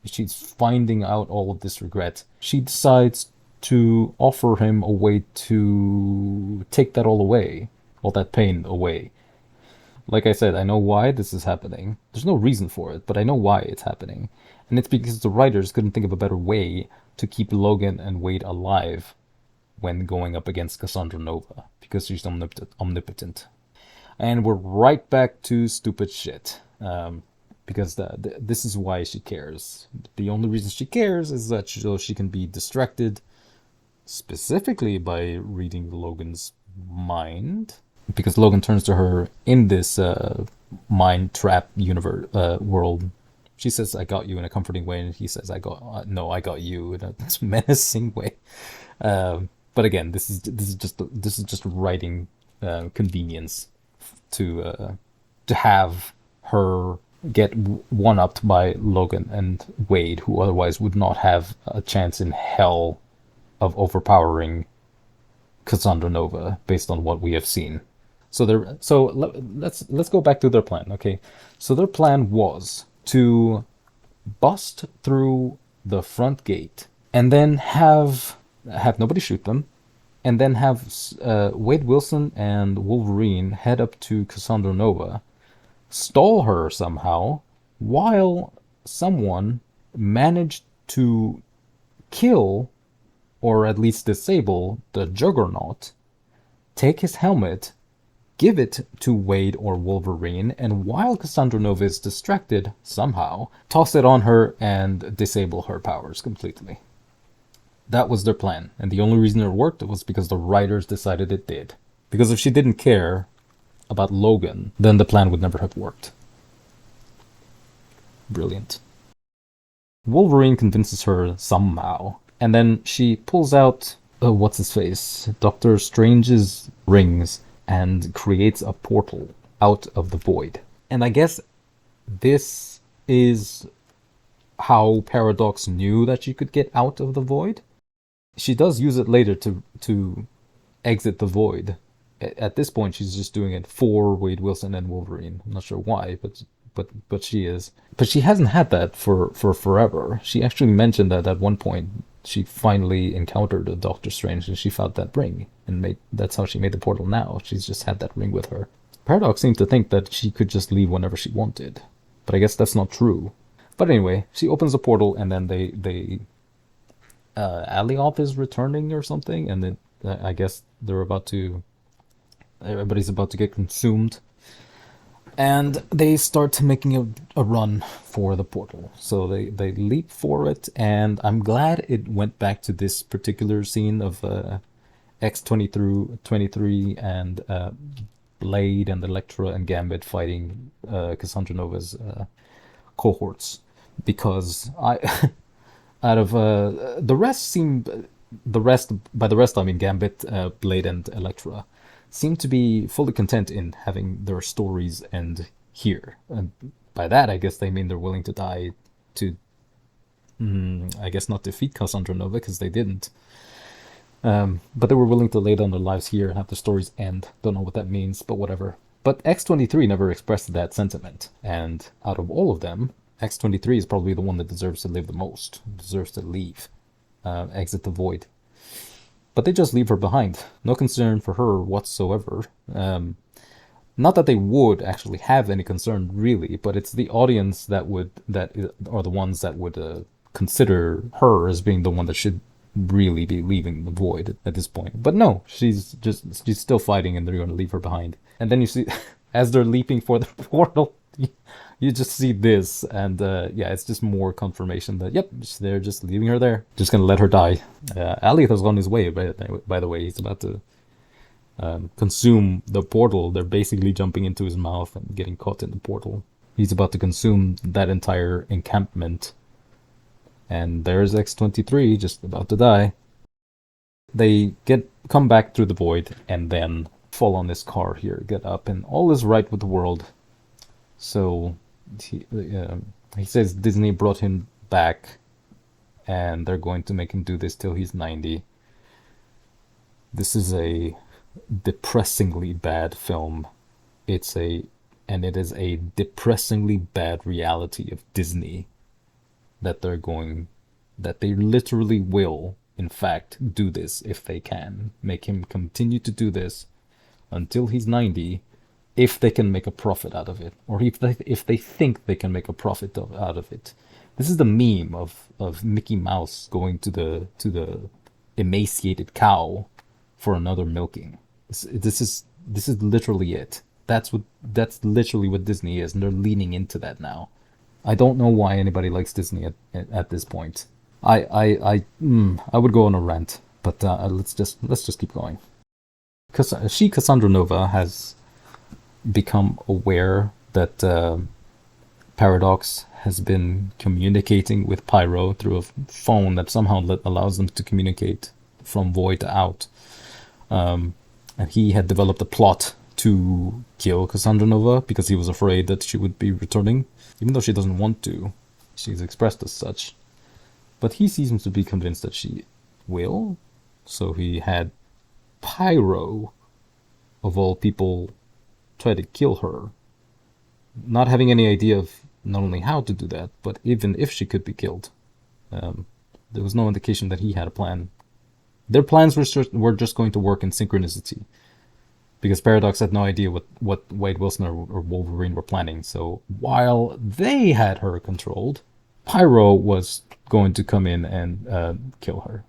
she's finding out all of this regret. She decides to offer him a way to take that all away, all that pain away. Like I said, I know why this is happening. There's no reason for it, but I know why it's happening. And it's because the writers couldn't think of a better way to keep Logan and Wade alive when going up against Cassandra Nova, because she's omnipotent. And we're right back to stupid shit. Because this is why she cares. The only reason she cares is that so she can be distracted, specifically by reading Logan's mind. Because Logan turns to her in this mind trap universe world. She says, "I got you," in a comforting way, and he says, "I got you," in a menacing way. But again, this is just writing convenience to have her get one-upped by Logan and Wade, who otherwise would not have a chance in hell of overpowering Cassandra Nova, based on what we have seen. Let's go back to their plan, okay? So their plan was to bust through the front gate and then have nobody shoot them, and then have Wade Wilson and Wolverine head up to Cassandra Nova, stall her somehow, while someone managed to kill, or at least disable, the Juggernaut, take his helmet, give it to Wade or Wolverine, and while Cassandra Nova is distracted, somehow, toss it on her and disable her powers completely. That was their plan, and the only reason it worked was because the writers decided it did. Because if she didn't care about Logan, then the plan would never have worked. Brilliant. Wolverine convinces her somehow, and then she pulls out, what's his face, Doctor Strange's rings, and creates a portal out of the void. And I guess this is how Paradox knew that she could get out of the void. She does use it later to exit the void. At this point, she's just doing it for Wade Wilson and Wolverine. I'm not sure why, but she is. But she hasn't had that for forever. She actually mentioned that at one point she finally encountered a Doctor Strange and she found that ring, and that's how she made the portal now. She's just had that ring with her. Paradox seemed to think that she could just leave whenever she wanted, but I guess that's not true. But anyway, she opens the portal, and then Alioth is returning or something, and then I guess everybody's about to get consumed, and they start making a run for the portal. So they leap for it, and I'm glad it went back to this particular scene of X-23 and Blade and Elektra and Gambit fighting Cassandra Nova's cohorts, because out of the rest by the rest I mean Gambit, Blade, and Elektra, seem to be fully content in having their stories end here. And by that, I guess they mean they're willing to die to, I guess, not defeat Cassandra Nova, because they didn't. But they were willing to lay down their lives here and have the stories end. Don't know what that means, but whatever. But X-23 never expressed that sentiment, and out of all of them, X-23 is probably the one that deserves to live the most, deserves to leave, exit the void. But they just leave her behind. No concern for her whatsoever. Not that they would actually have any concern, really, but it's the audience that are the ones that would consider her as being the one that should really be leaving the void at this point. But no, she's still fighting, and they're going to leave her behind. And then you see, as they're leaping for the portal, you just see this, and yeah, it's just more confirmation that, yep, they're just leaving her there. Just gonna let her die. Alioth on his way, by the way. He's about to consume the portal. They're basically jumping into his mouth and getting caught in the portal. He's about to consume that entire encampment. And there's X-23, just about to die. They come back through the void, and then fall on this car here, get up, and all is right with the world. So he says Disney brought him back, and they're going to make him do this till he's 90. This is a depressingly bad film. It is a depressingly bad reality of Disney that they literally will, in fact, do this if they can. Make him continue to do this until he's 90, if they can make a profit out of it, or if they think they can make a profit out of it. This is the meme of Mickey Mouse going to the emaciated cow for another milking. This is literally it. That's literally what Disney is, and they're leaning into that now. I don't know why anybody likes Disney at this point. I would go on a rant, but let's just keep going. Because Cassandra Nova has become aware that Paradox has been communicating with Pyro through a phone that somehow allows them to communicate from void to out. And he had developed a plot to kill Cassandra Nova because he was afraid that she would be returning, even though she doesn't want to. She's expressed as such. But he seems to be convinced that she will. So he had Pyro, of all people, try to kill her. Not having any idea of not only how to do that, but even if she could be killed. There was no indication that he had a plan. Their plans were just going to work in synchronicity. Because Paradox had no idea what Wade Wilson or Wolverine were planning. So while they had her controlled, Pyro was going to come in and kill her.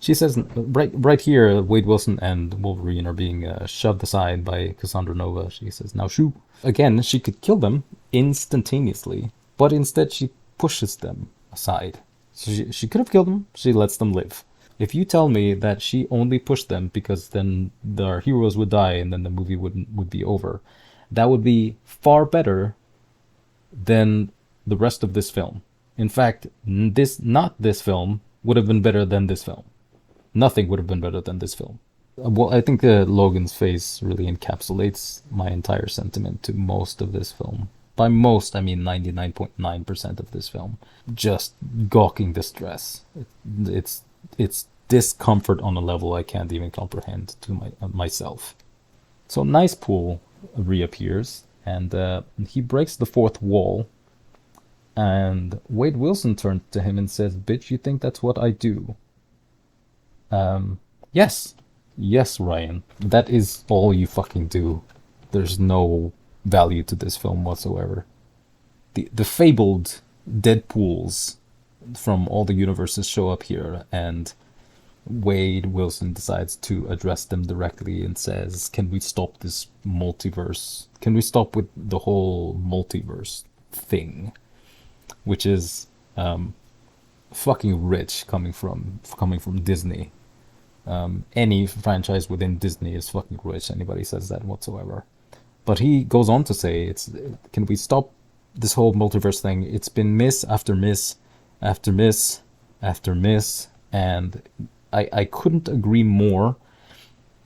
She says right here, Wade Wilson and Wolverine are being shoved aside by Cassandra Nova. She says, now shoo. Again, she could kill them instantaneously, but instead she pushes them aside. So she could have killed them, she lets them live. If you tell me that she only pushed them because then their heroes would die and then the movie would be over, that would be far better than the rest of this film. In fact, not this film would have been better than this film. Nothing would have been better than this film. Well, I think Logan's face really encapsulates my entire sentiment to most of this film. By most, I mean 99.9% of this film. Just gawking distress. It's discomfort on a level I can't even comprehend to myself. So Nice Pool reappears, and he breaks the fourth wall. And Wade Wilson turns to him and says, "Bitch, you think that's what I do?" Yes, Ryan. That is all you fucking do. There's no value to this film whatsoever. The fabled Deadpools from all the universes show up here, and Wade Wilson decides to address them directly and says, can we stop this multiverse? Can we stop with the whole multiverse thing? Which is fucking rich coming from Disney. Any franchise within Disney is fucking rich. Anybody says that whatsoever. But he goes on to say, can we stop this whole multiverse thing? It's been miss after miss after miss after miss, and I couldn't agree more.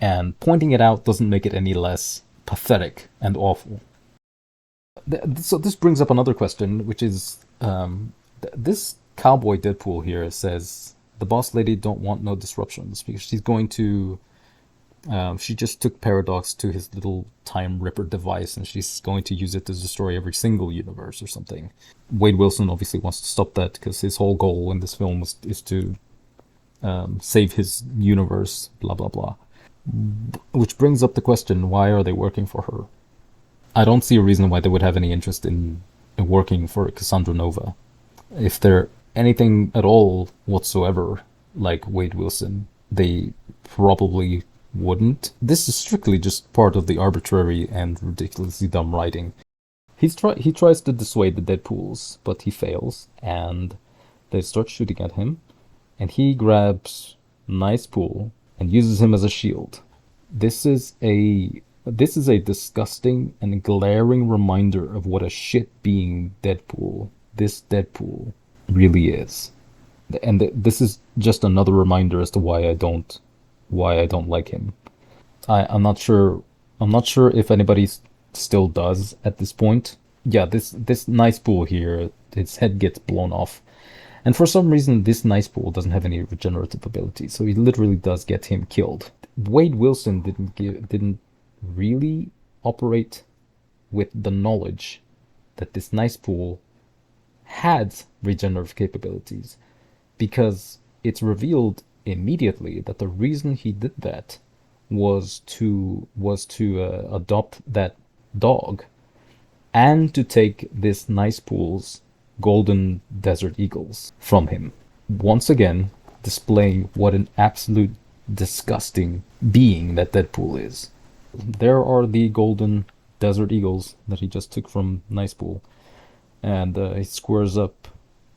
And pointing it out doesn't make it any less pathetic and awful. So this brings up another question, which is this cowboy Deadpool here says the boss lady don't want no disruptions because she's going to She just took Paradox to his little Time Ripper device, and she's going to use it to destroy every single universe or something. Wade Wilson obviously wants to stop that because his whole goal in this film is to save his universe. Blah blah blah. Which brings up the question: why are they working for her? I don't see a reason why they would have any interest in working for Cassandra Nova. If they're anything at all whatsoever like Wade Wilson, they probably wouldn't. This is strictly just part of the arbitrary and ridiculously dumb writing. He tries to dissuade the Deadpools, but he fails, and they start shooting at him, and he grabs Nice Pool and uses him as a shield. This is a this is a disgusting and glaring reminder of what a shit being Deadpool, this Deadpool, really is. And this is just another reminder as to why I don't like him. I'm not sure. I'm not sure if anybody still does at this point. Yeah, this Nice Pool here, his head gets blown off, and for some reason this Nice Pool doesn't have any regenerative ability, so he literally does get him killed. Wade Wilson didn't really operate with the knowledge that this Nice Pool had regenerative capabilities, because it's revealed immediately that the reason he did that was to adopt that dog and to take this Nice Pool's golden desert eagles from him. Once again, displaying what an absolute disgusting being that Deadpool is. There are the golden desert eagles that he just took from Nice Pool, and he squares up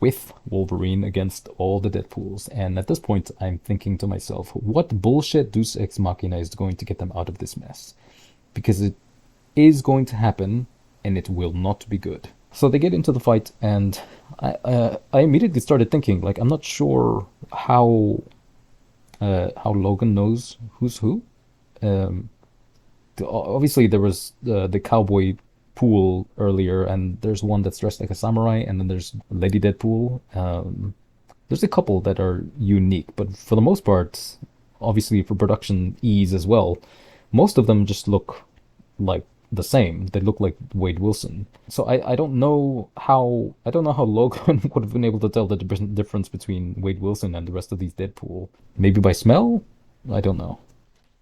with Wolverine against all the Deadpools. And at this point, I'm thinking to myself, what bullshit Deus Ex Machina is going to get them out of this mess? Because it is going to happen, and it will not be good. So they get into the fight, and I immediately started thinking, like, I'm not sure how Logan knows who's who. Um, Obviously, there was the cowboy Pool earlier, and there's one that's dressed like a samurai, and then there's Lady Deadpool. There's a couple that are unique, but for the most part, obviously for production ease as well, most of them just look like the same. They look like Wade Wilson. So I don't know how Logan would have been able to tell the difference between Wade Wilson and the rest of these Deadpool. Maybe by smell? I don't know.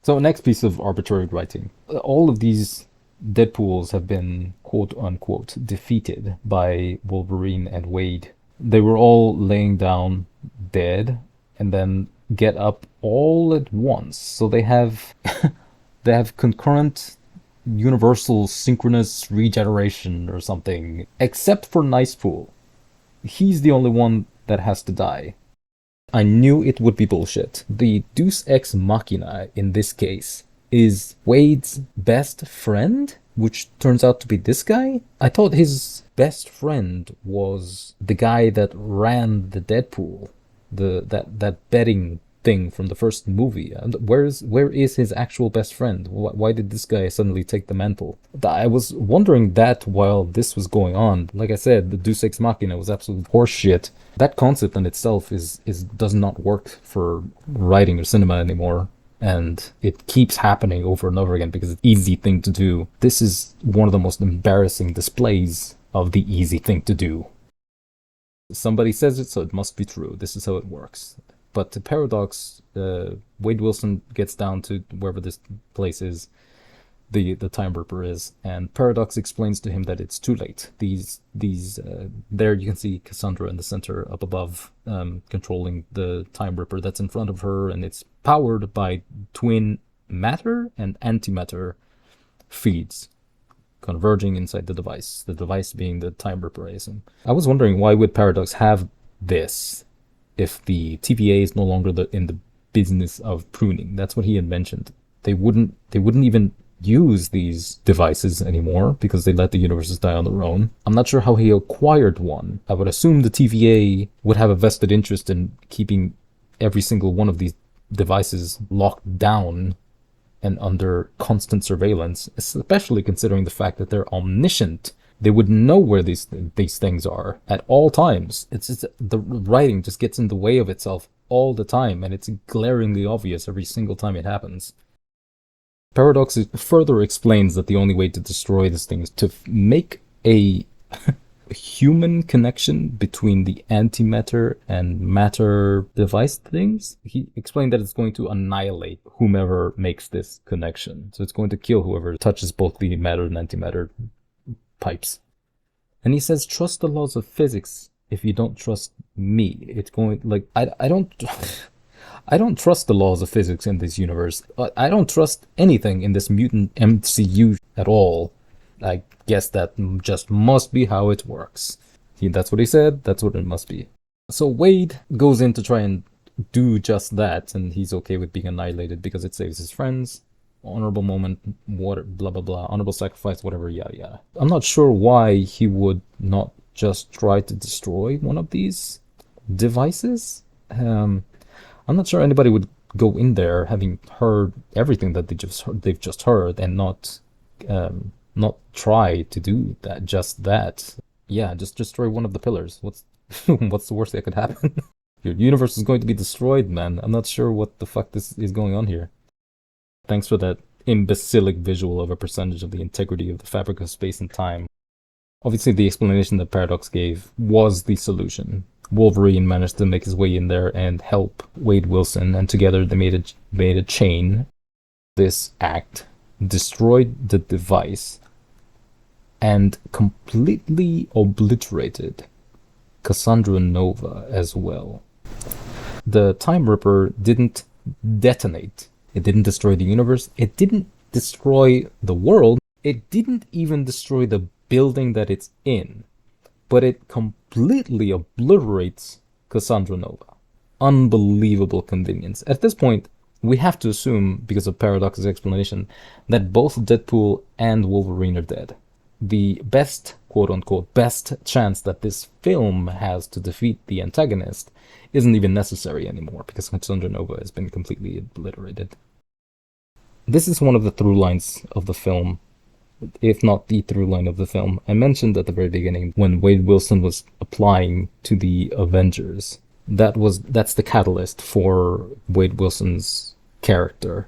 So next piece of arbitrary writing. All of these Deadpools have been quote unquote defeated by Wolverine and Wade. They were all laying down dead and then get up all at once. So they have they have concurrent universal synchronous regeneration or something, except for Nice Pool. He's the only one that has to die. I knew it would be bullshit. The Deus Ex Machina in this case is Wade's best friend, which turns out to be this guy. I thought his best friend was the guy that ran the Deadpool, that betting thing from the first movie. And where is his actual best friend? Why did this guy suddenly take the mantle? I was wondering that while this was going on. Like I said, the Deus Ex Machina was absolute horseshit. That concept in itself is does not work for writing or cinema anymore, and it keeps happening over and over again because it's an easy thing to do. This is one of the most embarrassing displays of the easy thing to do. Somebody says it, so it must be true. This is how it works. But the paradox, Wade Wilson gets down to wherever this place is, the Time Ripper is, and Paradox explains to him that it's too late. These there you can see Cassandra in the center up above, controlling the Time Ripper that's in front of her, and it's powered by twin matter and antimatter feeds converging inside the device being the Time Ripper, I assume. I was wondering, why would Paradox have this if the TVA is no longer in the business of pruning? That's what he had mentioned. They wouldn't even use these devices anymore because they let the universes die on their own. I'm not sure how he acquired one. I would assume the TVA would have a vested interest in keeping every single one of these devices locked down and under constant surveillance, especially considering the fact that they're omniscient. They would know where these things are at all times. It's just, the writing just gets in the way of itself all the time, and it's glaringly obvious every single time it happens. Paradox further explains that the only way to destroy this thing is to make a human connection between the antimatter and matter device things. He explained that it's going to annihilate whomever makes this connection. So it's going to kill whoever touches both the matter and antimatter pipes. And he says, trust the laws of physics. If you don't trust me, it's going like I don't I don't trust the laws of physics in this universe. I don't trust anything in this mutant MCU at all. I guess that just must be how it works. That's what he said, that's what it must be. So Wade goes in to try and do just that, and he's okay with being annihilated because it saves his friends. Honorable moment, what, blah blah blah, honorable sacrifice, whatever, yada yada. I'm not sure why he would not just try to destroy one of these devices. I'm not sure anybody would go in there having heard everything that they've just heard and not try to do that. Just that. Yeah, just destroy one of the pillars. What's what's the worst that could happen? Your universe is going to be destroyed, man. I'm not sure what the fuck this is going on here. Thanks for that imbecilic visual of a percentage of the integrity of the fabric of space and time. Obviously, the explanation that Paradox gave was the solution. Wolverine managed to make his way in there and help Wade Wilson, and together they made a chain. This act destroyed the device and completely obliterated Cassandra Nova as well. The Time Ripper didn't detonate. It didn't destroy the universe. It didn't destroy the world. It didn't even destroy the building that it's in. But it completely obliterates Cassandra Nova. Unbelievable convenience. At this point, we have to assume, because of Paradox's explanation, that both Deadpool and Wolverine are dead. The best, quote-unquote, best chance that this film has to defeat the antagonist isn't even necessary anymore, because Cassandra Nova has been completely obliterated. This is one of the through lines of the film, if not the through line of the film. I mentioned at the very beginning, when Wade Wilson was applying to the Avengers, that's the catalyst for Wade Wilson's character,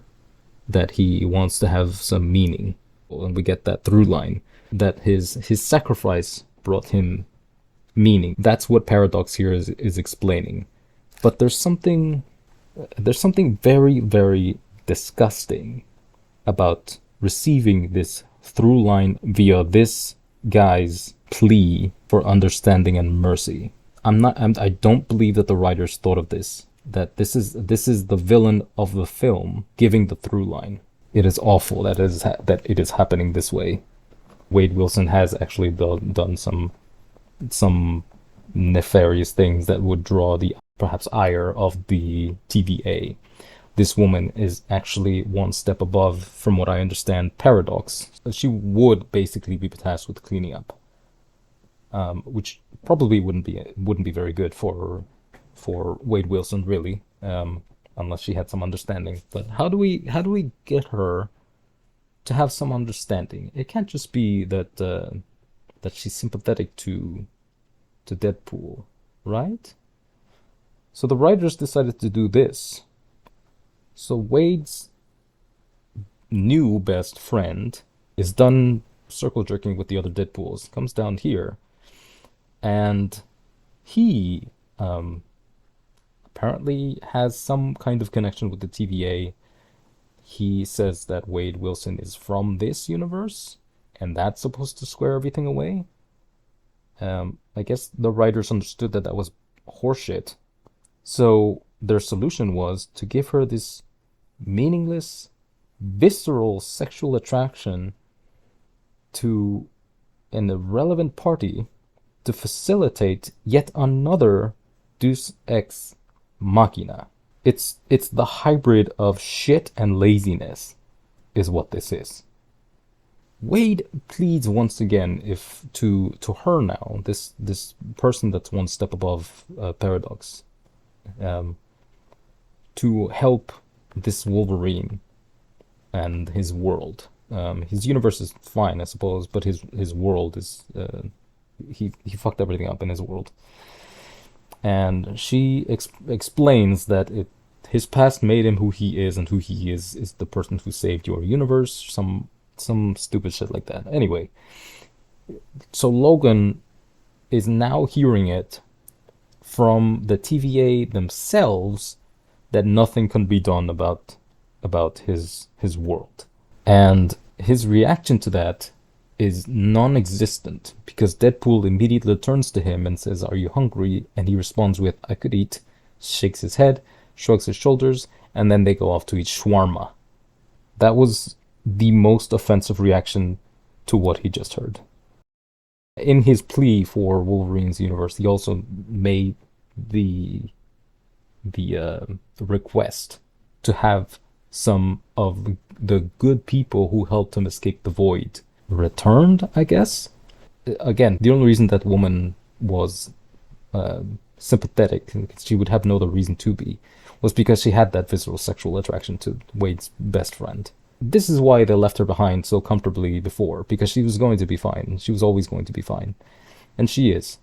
that he wants to have some meaning. And we get that through line, that his sacrifice brought him meaning. That's what Paradox here is explaining. But there's something very, very disgusting about receiving this through line via this guy's plea for understanding and mercy. I don't believe that the writers thought of this. That this is the villain of the film giving the through line. It is awful that it is happening this way. Wade Wilson has actually done some nefarious things that would draw the perhaps ire of the TVA. This woman is actually one step above, from what I understand, Paradox. She would basically be tasked with cleaning up, which probably wouldn't be very good for Wade Wilson, really, unless she had some understanding. But how do we get her to have some understanding? It can't just be that she's sympathetic to Deadpool, right? So the writers decided to do this. So Wade's new best friend is done circle jerking with the other Deadpools, comes down here, and he apparently has some kind of connection with the TVA. He says that Wade Wilson is from this universe, and that's supposed to square everything away. I guess the writers understood that was horseshit. So their solution was to give her this meaningless, visceral sexual attraction to an irrelevant party to facilitate yet another Deus Ex Machina. It's the hybrid of shit and laziness is what this is. Wade pleads once again to her now, this person that's one step above Paradox, to help this Wolverine and his world. His universe is fine, I suppose, but his world is he fucked everything up in his world. And she explains that his past made him who he is, and who he is the person who saved your universe. Some stupid shit like that. Anyway, so Logan is now hearing it from the TVA themselves that nothing can be done about his world. And his reaction to that is non-existent because Deadpool immediately turns to him and says, "Are you hungry?" And he responds with, "I could eat," shakes his head, shrugs his shoulders, and then they go off to eat shawarma. That was the most offensive reaction to what he just heard. In his plea for Wolverine's universe, he also made the request to have some of the good people who helped him escape the void returned, I guess. Again, the only reason that woman was sympathetic, she would have no other reason to be, was because she had that visceral sexual attraction to Wade's best friend. This is why they left her behind so comfortably before, because she was going to be fine. She was always going to be fine. And she is.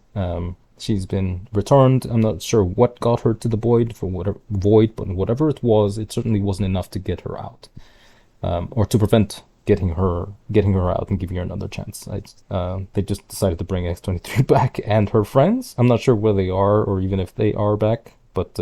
She's been returned. I'm not sure what got her to the void, but whatever it was, it certainly wasn't enough to get her out, or to prevent getting her out and giving her another chance. They just decided to bring X-23 back and her friends. I'm not sure where they are, or even if they are back, but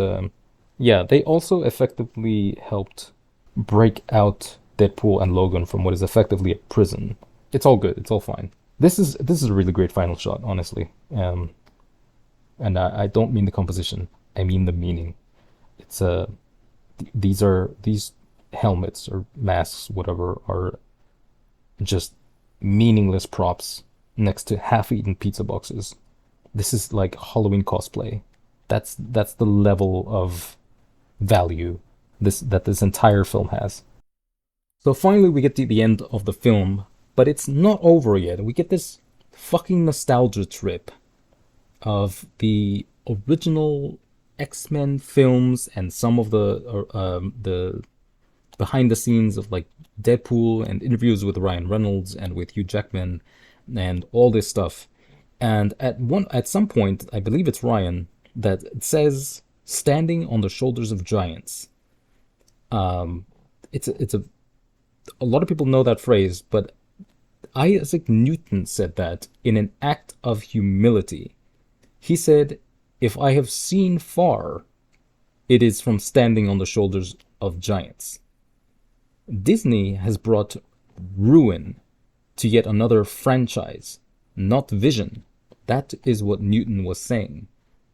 yeah, they also effectively helped break out Deadpool and Logan from what is effectively a prison. It's all good. It's all fine. This is a really great final shot, honestly. And I don't mean the composition. I mean the meaning. It's these helmets or masks, whatever, are just meaningless props next to half-eaten pizza boxes. This is like Halloween cosplay. That's the level of value that this entire film has. So finally we get to the end of the film, but it's not over yet. We get this fucking nostalgia trip of the original X-Men films and some of the behind the scenes of like Deadpool and interviews with Ryan Reynolds and with Hugh Jackman and all this stuff. And at some point, I believe it's Ryan, that says "standing on the shoulders of giants." It's a lot of people know that phrase, but Isaac Newton said that in an act of humility. He said, "If I have seen far, it is from standing on the shoulders of giants." Disney has brought ruin to yet another franchise, not vision. That is what Newton was saying.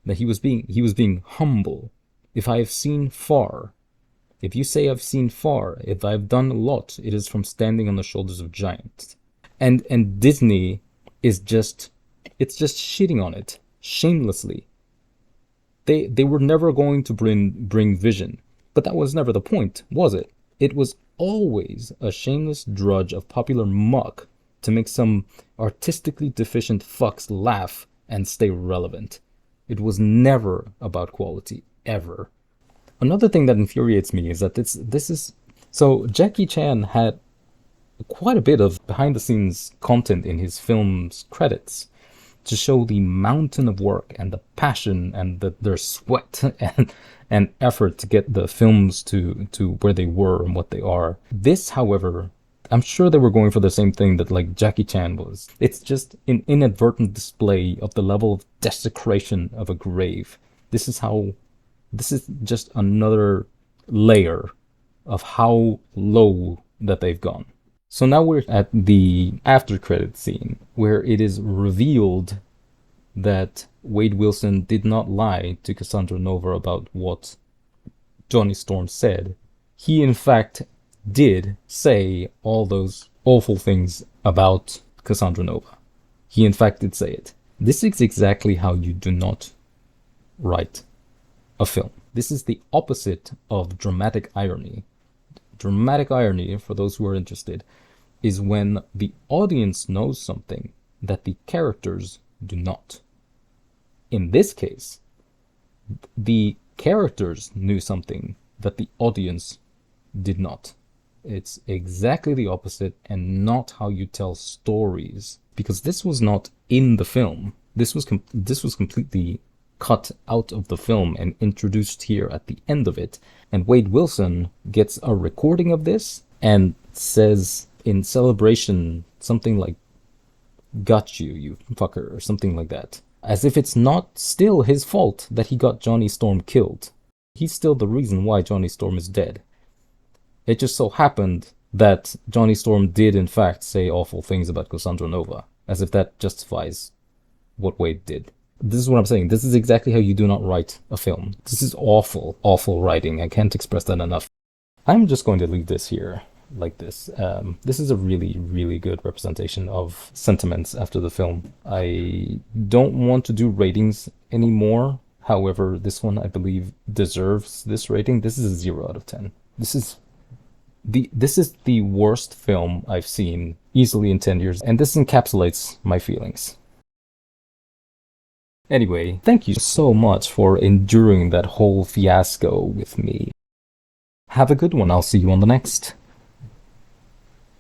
That he was being humble. If I have seen far, if you say I've seen far, if I've done a lot, it is from standing on the shoulders of giants. And Disney is just shitting on it shamelessly. They were never going to bring vision, but that was never the point, was it? It was always a shameless drudge of popular muck to make some artistically deficient fucks laugh and stay relevant. It was never about quality, ever. Another thing that infuriates me is that this is so Jackie Chan had quite a bit of behind the scenes content in his film's credits to show the mountain of work and the passion and their sweat and effort to get the films to where they were and what they are. This, however, I'm sure they were going for the same thing that like Jackie Chan was. It's just an inadvertent display of the level of desecration of a grave. This is just another layer of how low that they've gone. So now we're at the after credit scene where it is revealed that Wade Wilson did not lie to Cassandra Nova about what Johnny Storm said. He in fact did say all those awful things about Cassandra Nova. He in fact did say it. This is exactly how you do not write a film. This is the opposite of dramatic irony. Dramatic irony, for those who are interested, is when the audience knows something that the characters do not. In this case, the characters knew something that the audience did not. It's exactly the opposite and not how you tell stories. Because this was not in the film. This was completely cut out of the film and introduced here at the end of it. And Wade Wilson gets a recording of this and says in celebration something like, "Got you, you fucker," or something like that. As if it's not still his fault that he got Johnny Storm killed. He's still the reason why Johnny Storm is dead. It just so happened that Johnny Storm did in fact say awful things about Cassandra Nova, as if that justifies what Wade did. This is what I'm saying. This is exactly how you do not write a film. This is awful, awful writing. I can't express that enough. I'm just going to leave this here like this. This is a really, really good representation of sentiments after the film. I don't want to do ratings anymore. However, this one I believe deserves this rating. This is a 0 out of 10. This is the worst film I've seen easily in 10 years, and this encapsulates my feelings. Anyway, thank you so much for enduring that whole fiasco with me. Have a good one. I'll see you on the next.